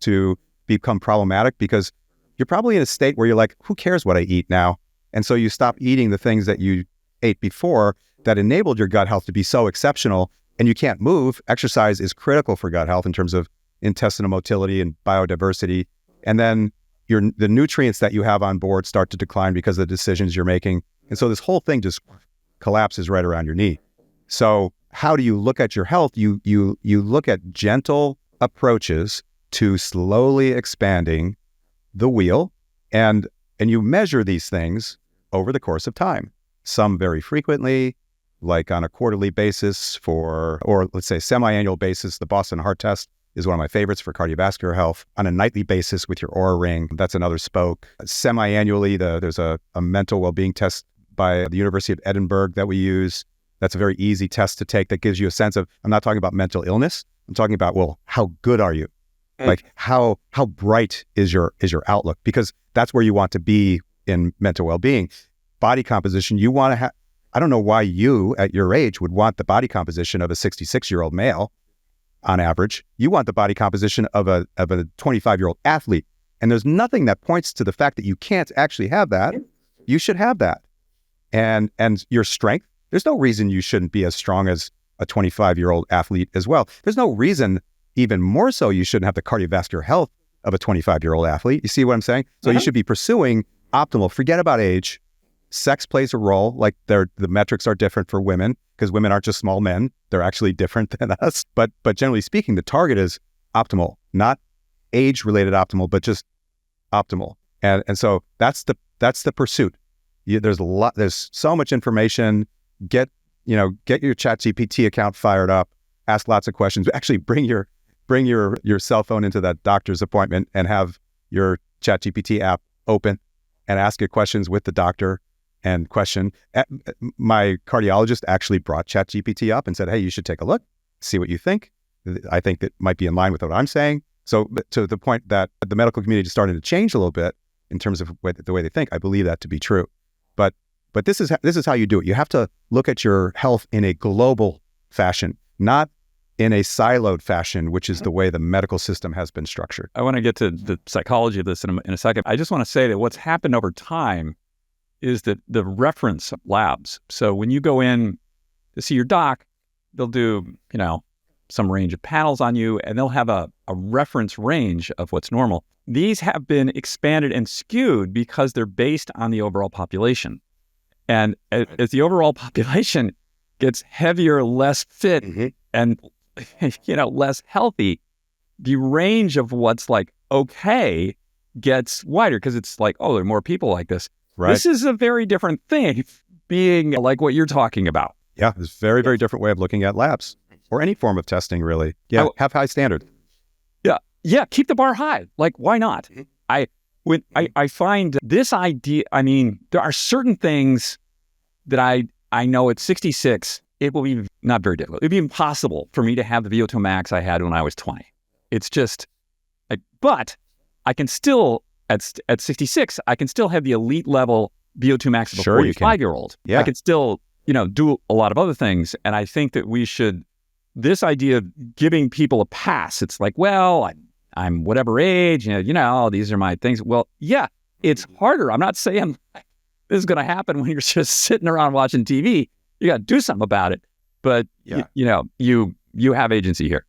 to become problematic, because you're probably in a state where you're like, who cares what I eat now? And so you stop eating the things that you ate before that enabled your gut health to be so exceptional, and you can't move, exercise is critical for gut health in terms of intestinal motility and biodiversity. And then the nutrients that you have on board start to decline because of the decisions you're making. And so this whole thing just collapses right around your knee. So how do you look at your health? You look at gentle approaches to slowly expanding the wheel, and you measure these things over the course of time. Some very frequently, like on a quarterly basis or let's say semi-annual basis. The Boston Heart Test is one of my favorites for cardiovascular health. On a nightly basis with your Oura Ring, that's another spoke. Semi-annually, there's a mental well-being test by the University of Edinburgh that we use. That's a very easy test to take that gives you a sense of, I'm not talking about mental illness. I'm talking about, well, how good are you? Like how bright is your outlook? Because that's where you want to be in mental well-being. Body composition, you want to have, I don't know why you at your age would want the body composition of a 66-year-old male on average. You want the body composition of a 25-year-old athlete. And there's nothing that points to the fact that you can't actually have that. You should have that. And your strength, there's no reason you shouldn't be as strong as a 25-year-old athlete as well. There's no reason, even more so, you shouldn't have the cardiovascular health of a 25-year-old athlete. You see what I'm saying? So you should be pursuing optimal. Forget about age. Sex plays a role. Like the metrics are different for women because women aren't just small men. They're actually different than us. But generally speaking, the target is optimal, not age-related optimal, but just optimal. And so that's the pursuit. There's so much information. Get your ChatGPT account fired up. Ask lots of questions. Actually, bring your cell phone into that doctor's appointment and have your ChatGPT app open and ask it questions with the doctor and question. My cardiologist actually brought ChatGPT up and said, hey, you should take a look, see what you think. I think that might be in line with what I'm saying. So to the point that the medical community is starting to change a little bit in terms of the way they think, I believe that to be true. But this is how you do it. You have to look at your health in a global fashion, not in a siloed fashion, which is the way the medical system has been structured. I want to get to the psychology of this in a second. I just want to say that what's happened over time is that the reference labs. So when you go in to see your doc, they'll do, some range of panels on you, and they'll have a reference range of what's normal. These have been expanded and skewed because they're based on the overall population. And as the overall population gets heavier, less fit, and less healthy, the range of what's like okay gets wider because it's like, oh, there are more people like this. Right. This is a very different thing, being like what you're talking about. Yeah, it's a very, very different way of looking at labs or any form of testing, really. Yeah, have high standard. Yeah, keep the bar high. Like, why not? I find this idea, there are certain things that I know at 66, it will be not very difficult. It'd be impossible for me to have the VO2 max I had when I was 20. It's just, but I can still, at 66, I can still have the elite level VO2 max of a 45-year-old. Yeah. I can still, do a lot of other things. And I think that we should, this idea of giving people a pass, it's like, well, I'm whatever age, these are my things. Well, yeah, it's harder. I'm not saying this is going to happen when you're just sitting around watching TV. You got to do something about it. But, you have agency here.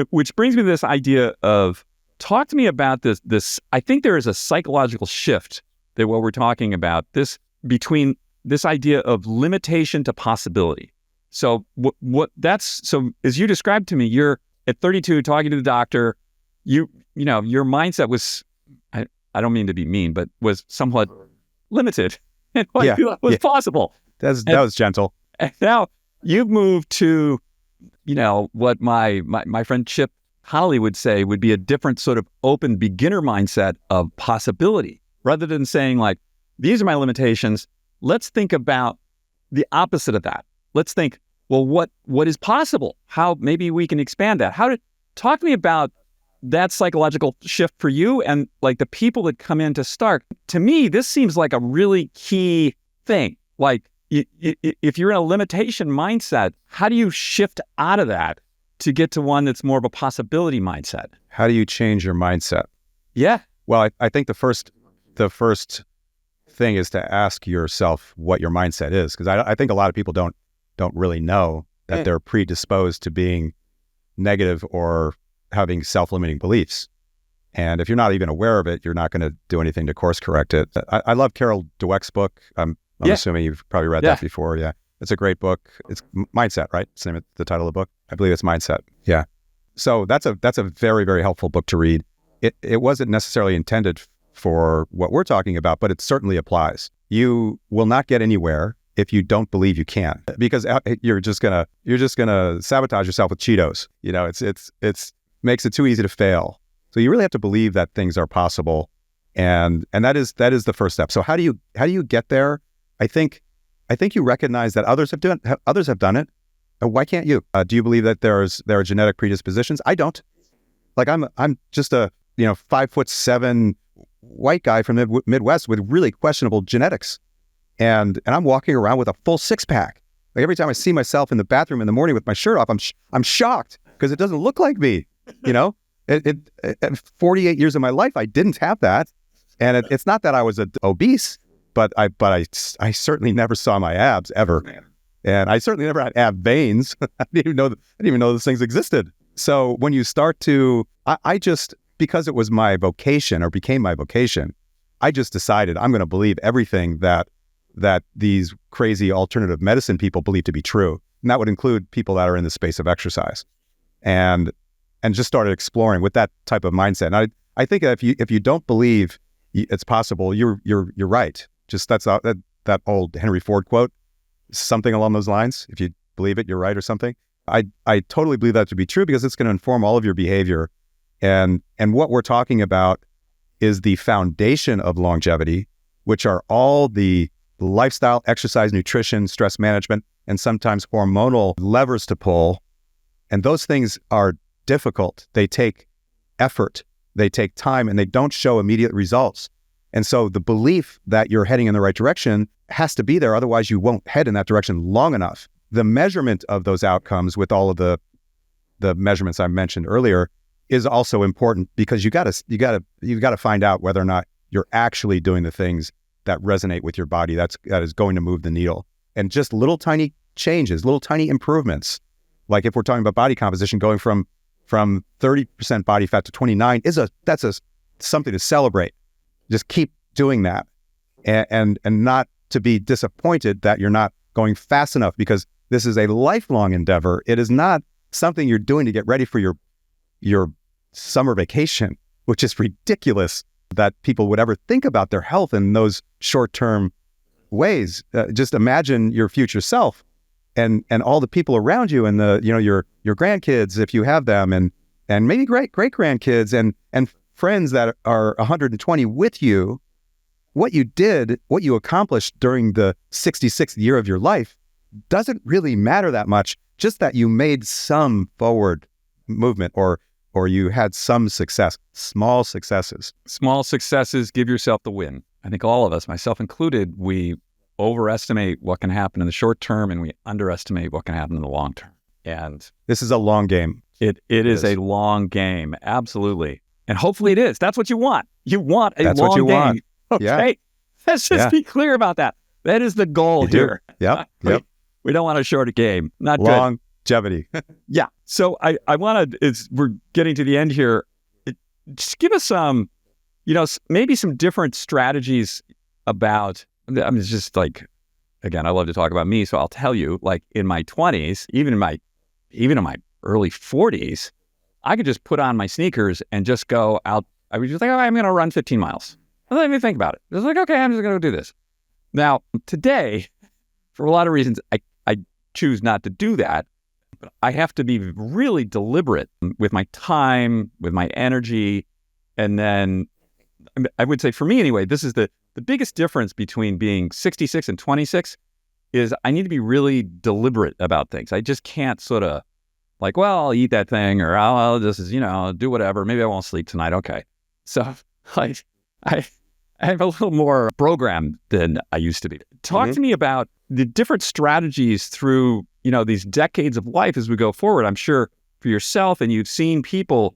Which brings me to this idea of, talk to me about this. I think there is a psychological shift that what we're talking about, between this idea of limitation to possibility. So so as you described to me, you're at 32 talking to the doctor, your mindset was, I don't mean to be mean, but was somewhat limited in what was possible. That was gentle. And now you've moved to, what my friend Chip Connolly would say would be a different sort of open beginner mindset of possibility. Rather than saying like, these are my limitations, let's think about the opposite of that. Let's think, well, what is possible? How maybe we can expand that? Talk to me about that psychological shift for you and like the people that come in to start. To me, this seems like a really key thing. Like if you're in a limitation mindset, how do you shift out of that to get to one that's more of a possibility mindset? How do you change your mindset? Yeah. Well, I think the first thing is to ask yourself what your mindset is, because I think a lot of people don't really know that they're predisposed to being negative or having self-limiting beliefs. And if you're not even aware of it, you're not going to do anything to course correct it. I love Carol Dweck's book. I'm assuming you've probably read that before. Yeah. It's a great book. It's Mindset, right? It's the title of the book. I believe it's Mindset. Yeah. So that's a very, very helpful book to read. It wasn't necessarily intended for what we're talking about, but it certainly applies. You will not get anywhere if you don't believe you can, because you're just gonna sabotage yourself with Cheetos. It's makes it too easy to fail. So you really have to believe that things are possible, and that is the first step. So how do you get there? I think you recognize that others have done it. Why can't you? Do you believe that there are genetic predispositions? I don't. Like I'm just a 5'7" white guy from the Midwest with really questionable genetics, and I'm walking around with a full six-pack. Like every time I see myself in the bathroom in the morning with my shirt off, I'm shocked because it doesn't look like me. At 48 years of my life, I didn't have that, and it's not that I was obese, but I certainly never saw my abs ever, and I certainly never had ab veins. I didn't even know those things existed. So when you start to, I just, because it was my vocation or became my vocation, I just decided I'm going to believe everything that these crazy alternative medicine people believe to be true, and that would include people that are in the space of exercise, and just started exploring with that type of mindset. And I think if you don't believe it's possible, you're right. Just that old Henry Ford quote, something along those lines. If you believe it, you're right, or something. I totally believe that to be true, because it's going to inform all of your behavior. And what we're talking about is the foundation of longevity, which are all the lifestyle, exercise, nutrition, stress management, and sometimes hormonal levers to pull. And those things are difficult. They take effort, they take time, and they don't show immediate results. And so the belief that you're heading in the right direction has to be there. Otherwise, you won't head in that direction long enough. The measurement of those outcomes with all of the measurements I mentioned earlier is also important, because you got to find out whether or not you're actually doing the things that resonate with your body. That is going to move the needle. And just little tiny changes, little tiny improvements. Like if we're talking about body composition, going from 30% body fat to 29 that's something to celebrate. Just keep doing that, and not to be disappointed that you're not going fast enough, because this is a lifelong endeavor. It is not something you're doing to get ready for your summer vacation, which is ridiculous that people would ever think about their health in those short-term ways. Just imagine your future self and all the people around you, and your grandkids, if you have them, and maybe great grandkids, and friends that are 120 with you. What you accomplished during the 66th year of your life doesn't really matter that much. Just that you made some forward movement, or you had some success, small successes. Small successes, give yourself the win. I think all of us, myself included, we overestimate what can happen in the short term, and we underestimate what can happen in the long term. And this is a long game. It is a long game. Absolutely. And hopefully it is. That's what you want. You want a That's long what you game. want. Okay. Yeah. Let's just be clear about that. That is the goal here. Yep. We don't want a short game. Not good. Longevity. Yeah. So I want to, we're getting to the end here. Just give us some, maybe some different strategies about, it's just like, again, I love to talk about me. So I'll tell you, like in my 20s, even in my early 40s, I could just put on my sneakers and just go out. I was just like, I'm going to run 15 miles. And let me think about it. It was like, okay, I'm just going to do this. Now, today, for a lot of reasons, I choose not to do that. But I have to be really deliberate with my time, with my energy. And then I would say, for me anyway, this is the biggest difference between being 66 and 26 is I need to be really deliberate about things. I just can't sort of like, well, I'll eat that thing, or I'll just, do whatever. Maybe I won't sleep tonight. Okay. So I have a little more program than I used to be. Talk to me about the different strategies through, these decades of life as we go forward. I'm sure for yourself, and you've seen people,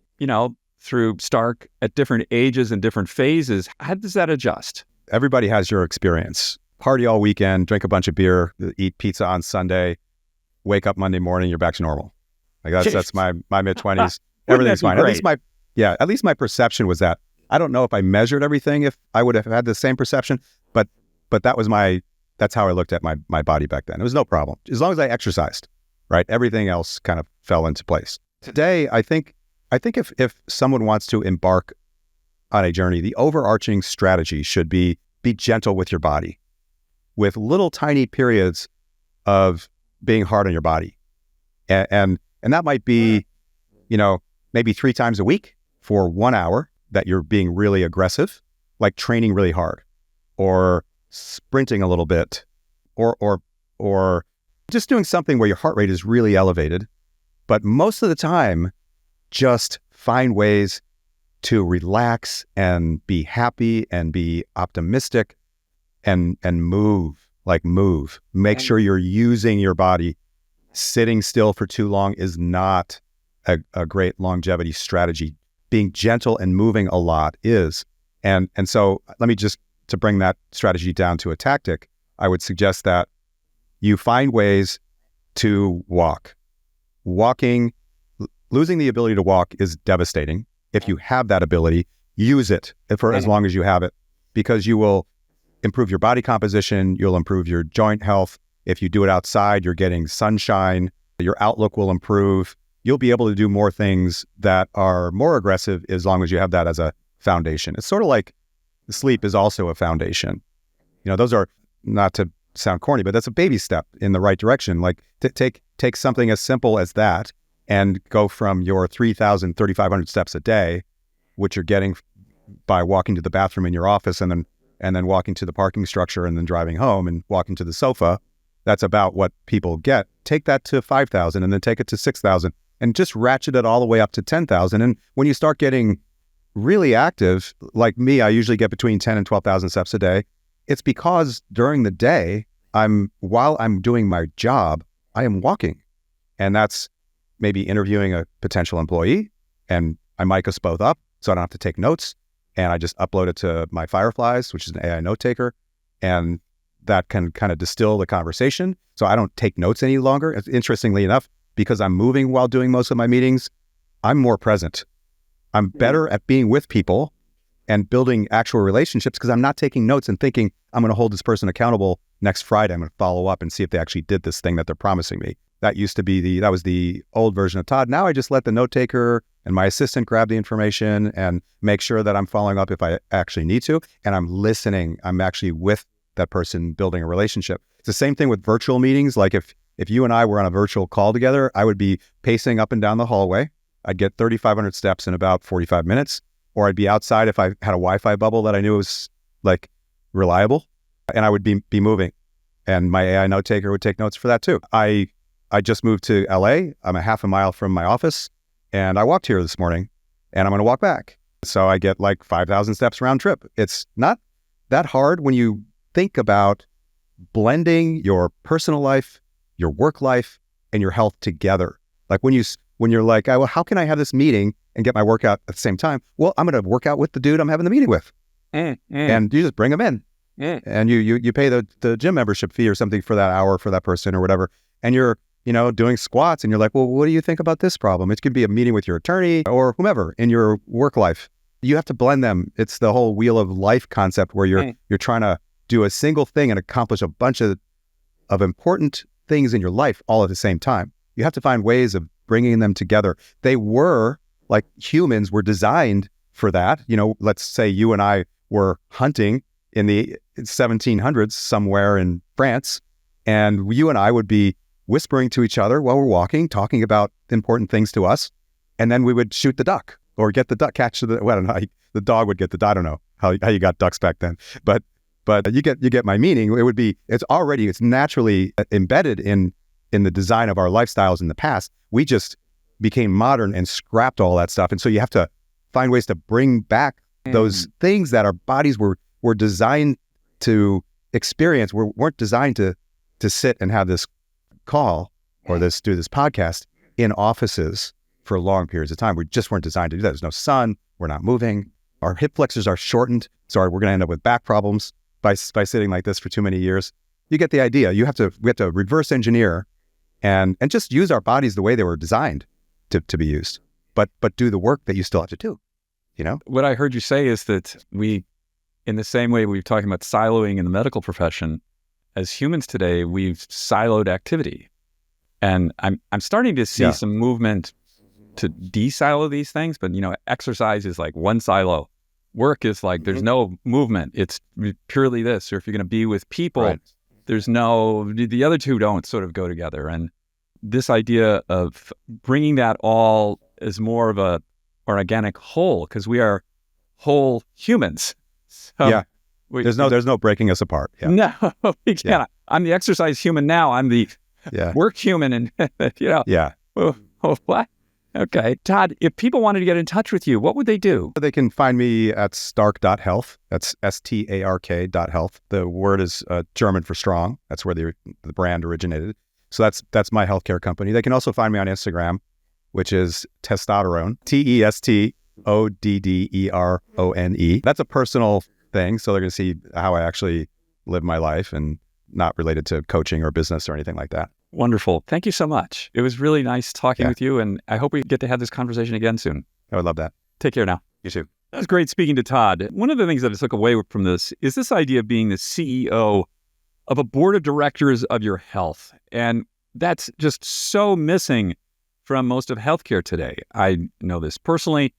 through Stark at different ages and different phases. How does that adjust? everybody has your experience. Party all weekend, drink a bunch of beer, eat pizza on Sunday, wake up Monday morning, you're back to normal. Like that's my mid-20s. Everything's fine. At least my perception was that. I don't know if I measured everything, if I would have had the same perception, but that's how I looked at my body back then. It was no problem. As long as I exercised, right? Everything else kind of fell into place. Today, I think if someone wants to embark on a journey, the overarching strategy should be gentle with your body, with little tiny periods of being hard on your body. And that might be, maybe 3 times a week for 1 hour that you're being really aggressive, like training really hard or sprinting a little bit or just doing something where your heart rate is really elevated. But most of the time, just find ways to relax and be happy and be optimistic and move. Make sure you're using your body. Sitting still for too long is not a great longevity strategy. Being gentle and moving a lot is. And so let me just, to bring that strategy down to a tactic, I would suggest that you find ways to walk. Losing the ability to walk is devastating. If you have that ability, use it for as long as you have it, because you will improve your body composition, you'll improve your joint health. If you do it outside, you're getting sunshine, your outlook will improve. You'll be able to do more things that are more aggressive as long as you have that as a foundation. It's sort of like sleep is also a foundation. Those are, not to sound corny, but that's a baby step in the right direction. Like take something as simple as that and go from your 3,000, 3,500 steps a day, which you're getting by walking to the bathroom in your office and then walking to the parking structure and then driving home and walking to the sofa. That's about what people get. Take that to 5,000 and then take it to 6,000 and just ratchet it all the way up to 10,000. And when you start getting really active, like me, I usually get between 10 and 12,000 steps a day. It's because during the day, while I'm doing my job, I am walking. And that's maybe interviewing a potential employee, and I mic us both up so I don't have to take notes. And I just upload it to my Fireflies, which is an AI note taker. And that can kind of distill the conversation. So I don't take notes any longer. Interestingly enough, because I'm moving while doing most of my meetings, I'm more present. I'm better at being with people and building actual relationships because I'm not taking notes and thinking, I'm going to hold this person accountable next Friday. I'm going to follow up and see if they actually did this thing that they're promising me. That used to be that was the old version of Todd. Now I just let the note taker and my assistant grab the information and make sure that I'm following up if I actually need to. And I'm listening. I'm actually with that person building a relationship. It's the same thing with virtual meetings. Like if you and I were on a virtual call together, I would be pacing up and down the hallway. I'd get 3,500 steps in about 45 minutes, or I'd be outside if I had a Wi-Fi bubble that I knew was like reliable, and I would be moving. And my AI note taker would take notes for that too. I just moved to LA. I'm a half a mile from my office, and I walked here this morning, and I'm going to walk back. So I get like 5,000 steps round trip. It's not that hard when you think about blending your personal life, your work life, and your health together. Like when you're like, well, how can I have this meeting and get my workout at the same time? Well, I'm going to work out with the dude I'm having the meeting with. And you just bring them in. And you pay the gym membership fee or something for that hour for that person or whatever. And you're, doing squats and you're like, well, what do you think about this problem? It could be a meeting with your attorney or whomever in your work life. You have to blend them. It's the whole wheel of life concept where you're trying to do a single thing and accomplish a bunch of important things in your life all at the same time. You have to find ways of bringing them together. They were, like humans were designed for that. Let's say you and I were hunting in the 1700s somewhere in France, and you and I would be whispering to each other while we're walking, talking about important things to us, and then we would shoot the duck or get the duck, catch the, well, I don't know, the dog would get the duck. I don't know how you got ducks back then, but you get my meaning. It's naturally embedded in the design of our lifestyles in the past. We just became modern and scrapped all that stuff. And so you have to find ways to bring back those things that our bodies were designed to experience. Weren't designed to sit and have this call or do this podcast in offices for long periods of time. We just weren't designed to do that. There's no sun. We're not moving. Our hip flexors are shortened. So we're going to end up with back problems by sitting like this for too many years. You get the idea. We have to reverse engineer and just use our bodies the way they were designed to be used, but do the work that you still have to do, What I heard you say is that in the same way we've talking about siloing in the medical profession, as humans today, we've siloed activity. And I'm starting to see some movement to de-silo these things, but exercise is like one silo. Work is like there's no movement. It's purely this. Or if you're going to be with people, there's the other two don't sort of go together. And this idea of bringing that all as more of an organic whole, because we are whole humans. So there's no breaking us apart. Yeah. No, we can't. Yeah. I'm the exercise human now. I'm the work human, and Yeah. What? Okay, Todd. If people wanted to get in touch with you, what would they do? They can find me at stark.health. That's STARK.health. The word is German for strong. That's where the brand originated. So that's my healthcare company. They can also find me on Instagram, which is testosterone. TESTODDERONE. That's a personal thing. So they're going to see how I actually live my life and not related to coaching or business or anything like that. Wonderful. Thank you so much. It was really nice talking with you, and I hope we get to have this conversation again soon. I would love that. Take care now. You too. That was great speaking to Todd. One of the things that I took away from this is this idea of being the CEO of a board of directors of your health. And that's just so missing from most of healthcare today. I know this personally.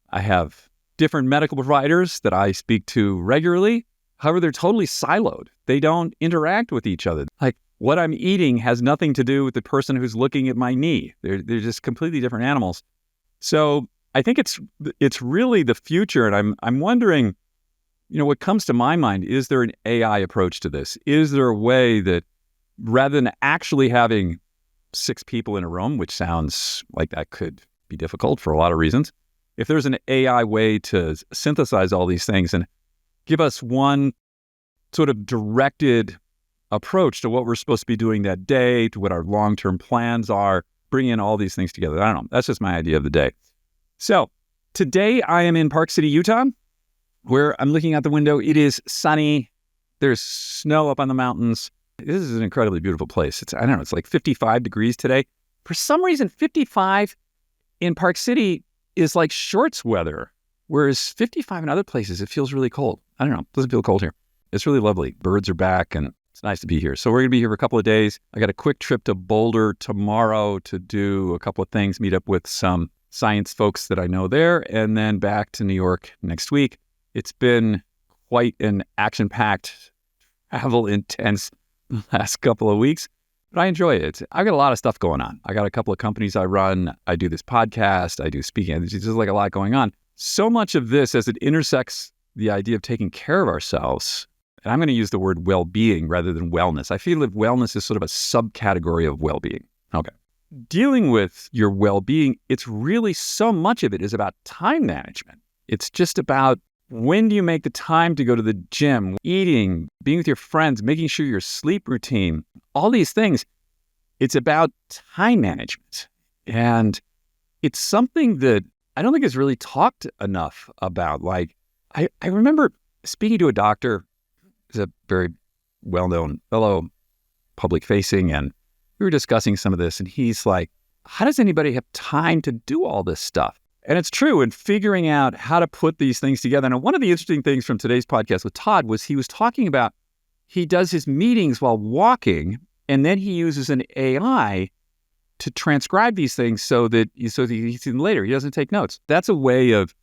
I have different medical providers that I speak to regularly. However, they're totally siloed. They don't interact with each other. Like, what I'm eating has nothing to do with the person who's looking at my knee. They're just completely different animals. So I think it's really the future. And I'm wondering, what comes to my mind, is there an AI approach to this? Is there a way that rather than actually having 6 people in a room, which sounds like that could be difficult for a lot of reasons, if there's an AI way to synthesize all these things and give us one sort of directed approach to what we're supposed to be doing that day, to what our long-term plans are, bringing all these things together. I don't know. That's just my idea of the day. So today I am in Park City, Utah, where I'm looking out the window. It is sunny. There's snow up on the mountains. This is an incredibly beautiful place. It's like 55 degrees today. For some reason, 55 in Park City is like shorts weather, whereas 55 in other places, it feels really cold. I don't know. It doesn't feel cold here. It's really lovely. Birds are back, and it's nice to be here. So we're going to be here for a couple of days. I got a quick trip to Boulder tomorrow to do a couple of things, meet up with some science folks that I know there, and then back to New York next week. It's been quite an action-packed, travel-intense last couple of weeks, but I enjoy it. I've got a lot of stuff going on. I got a couple of companies I run. I do this podcast. I do speaking. There's just like a lot going on. So much of this, as it intersects the idea of taking care of ourselves, and I'm going to use the word well-being rather than wellness. I feel that wellness is sort of a subcategory of well-being. Okay. Dealing with your well-being, it's really so much of it is about time management. It's just about when do you make the time to go to the gym, eating, being with your friends, making sure your sleep routine, all these things. It's about time management. And it's something that I don't think is really talked enough about. Like, I remember speaking to a doctor, who's a very well-known fellow, public-facing, and we were discussing some of this, and he's like, how does anybody have time to do all this stuff? And it's true, in figuring out how to put these things together. And one of the interesting things from today's podcast with Todd was he was talking about he does his meetings while walking, and then he uses an AI to transcribe these things so that he sees them later. He doesn't take notes. That's a way of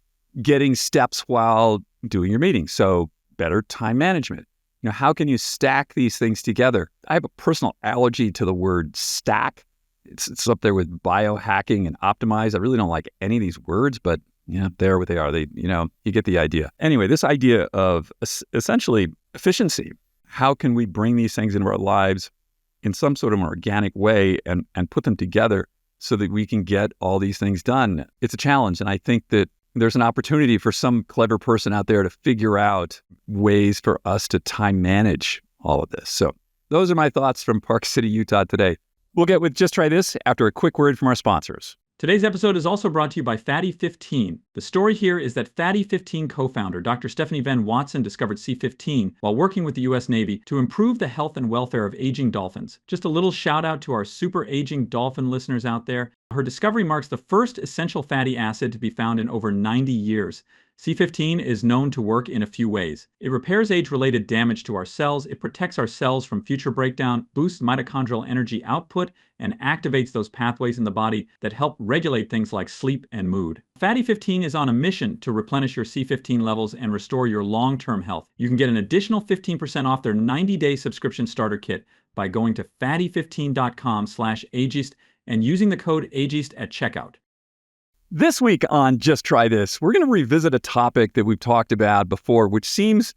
getting steps while doing your meeting. So better time management. How can you stack these things together? I have a personal allergy to the word stack. It's up there with biohacking and optimize. I really don't like any of these words, but they're what they are. You get the idea. Anyway, this idea of essentially efficiency. How can we bring these things into our lives in some sort of an organic way and put them together so that we can get all these things done? It's a challenge. And I think that there's an opportunity for some clever person out there to figure out ways for us to time manage all of this. So those are my thoughts from Park City, Utah today. We'll get with Just Try This after a quick word from our sponsors. Today's episode is also brought to you by Fatty 15. The story here is that Fatty 15 co-founder Dr. Stephanie Van Watson discovered C15 while working with the U.S. Navy to improve the health and welfare of aging dolphins. Just a little shout out to our super aging dolphin listeners out there. Her discovery marks the first essential fatty acid to be found in over 90 years. C15 is known to work in a few ways. It repairs age-related damage to our cells, it protects our cells from future breakdown, boosts mitochondrial energy output, and activates those pathways in the body that help regulate things like sleep and mood. Fatty 15 is on a mission to replenish your C15 levels and restore your long-term health. You can get an additional 15% off their 90-day subscription starter kit by going to fatty15.com/ageist and using the code ageist at checkout. This week on Just Try This, we're going to revisit a topic that we've talked about before, which seems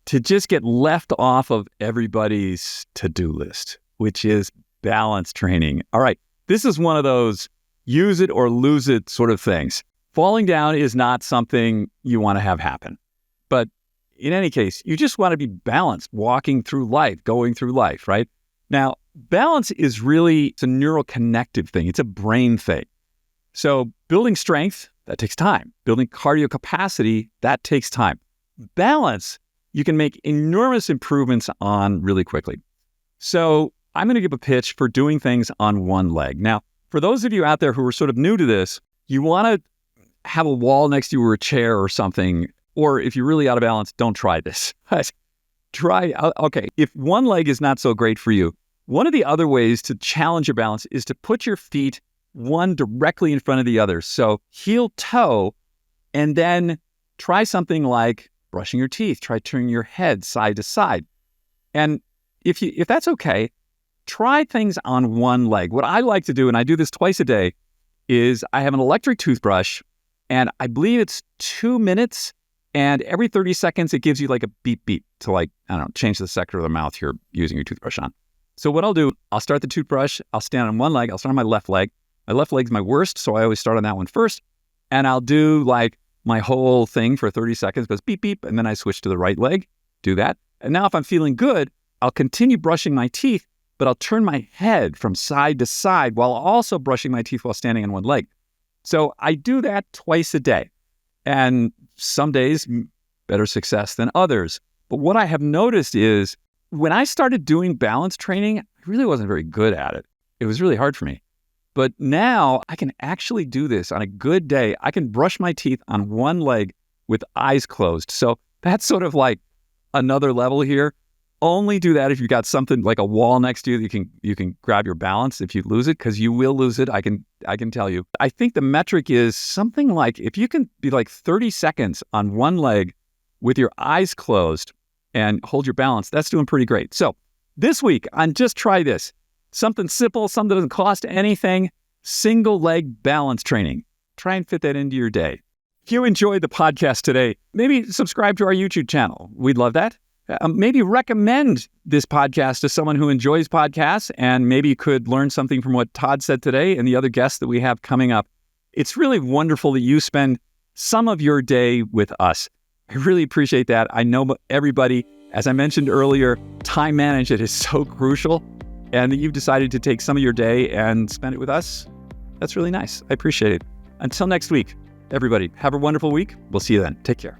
to just get left off of everybody's to-do list, which is balance training. All right, this is one of those use it or lose it sort of things. Falling down is not something you want to have happen. But in any case, you just want to be balanced, walking through life, going through life, right? Now, balance is really, it's a neuroconnective thing. It's a brain thing. So building strength, that takes time. Building cardio capacity, that takes time. Balance, you can make enormous improvements on really quickly. So I'm going to give a pitch for doing things on one leg. Now, for those of you out there who are sort of new to this, you want to have a wall next to you or a chair or something, or if you're really out of balance, don't try this. Okay, if one leg is not so great for you, one of the other ways to challenge your balance is to put your feet one directly in front of the other. So heel toe, and then try something like brushing your teeth. Try turning your head side to side. And if that's okay, try things on one leg. What I like to do, and I do this twice a day, is I have an electric toothbrush, and I believe it's 2 minutes, and every 30 seconds it gives you like a beep beep to, like, I don't know, change the sector of the mouth you're using your toothbrush on. So what I'll do, I'll start the toothbrush, I'll stand on one leg, I'll start on my left leg. My left leg's my worst, so I always start on that one first. And I'll do like my whole thing for 30 seconds, goes beep, beep, and then I switch to the right leg, do that. And now if I'm feeling good, I'll continue brushing my teeth, but I'll turn my head from side to side while also brushing my teeth while standing on one leg. So I do that twice a day. And some days, better success than others. But what I have noticed is when I started doing balance training, I really wasn't very good at it. It was really hard for me. But now I can actually do this on a good day. I can brush my teeth on one leg with eyes closed. So that's sort of like another level here. Only do that if you've got something like a wall next to you that you can grab your balance if you lose it, because you will lose it. I can tell you. I think the metric is something like if you can be like 30 seconds on one leg with your eyes closed and hold your balance, that's doing pretty great. So this week on Just Try This, something simple, something that doesn't cost anything, single leg balance training. Try and fit that into your day. If you enjoyed the podcast today, maybe subscribe to our YouTube channel. We'd love that. Maybe recommend this podcast to someone who enjoys podcasts, and maybe you could learn something from what Todd said today and the other guests that we have coming up. It's really wonderful that you spend some of your day with us. I really appreciate that. I know everybody, as I mentioned earlier, time management is so crucial. And that you've decided to take some of your day and spend it with us, that's really nice. I appreciate it. Until next week, everybody, have a wonderful week. We'll see you then. Take care.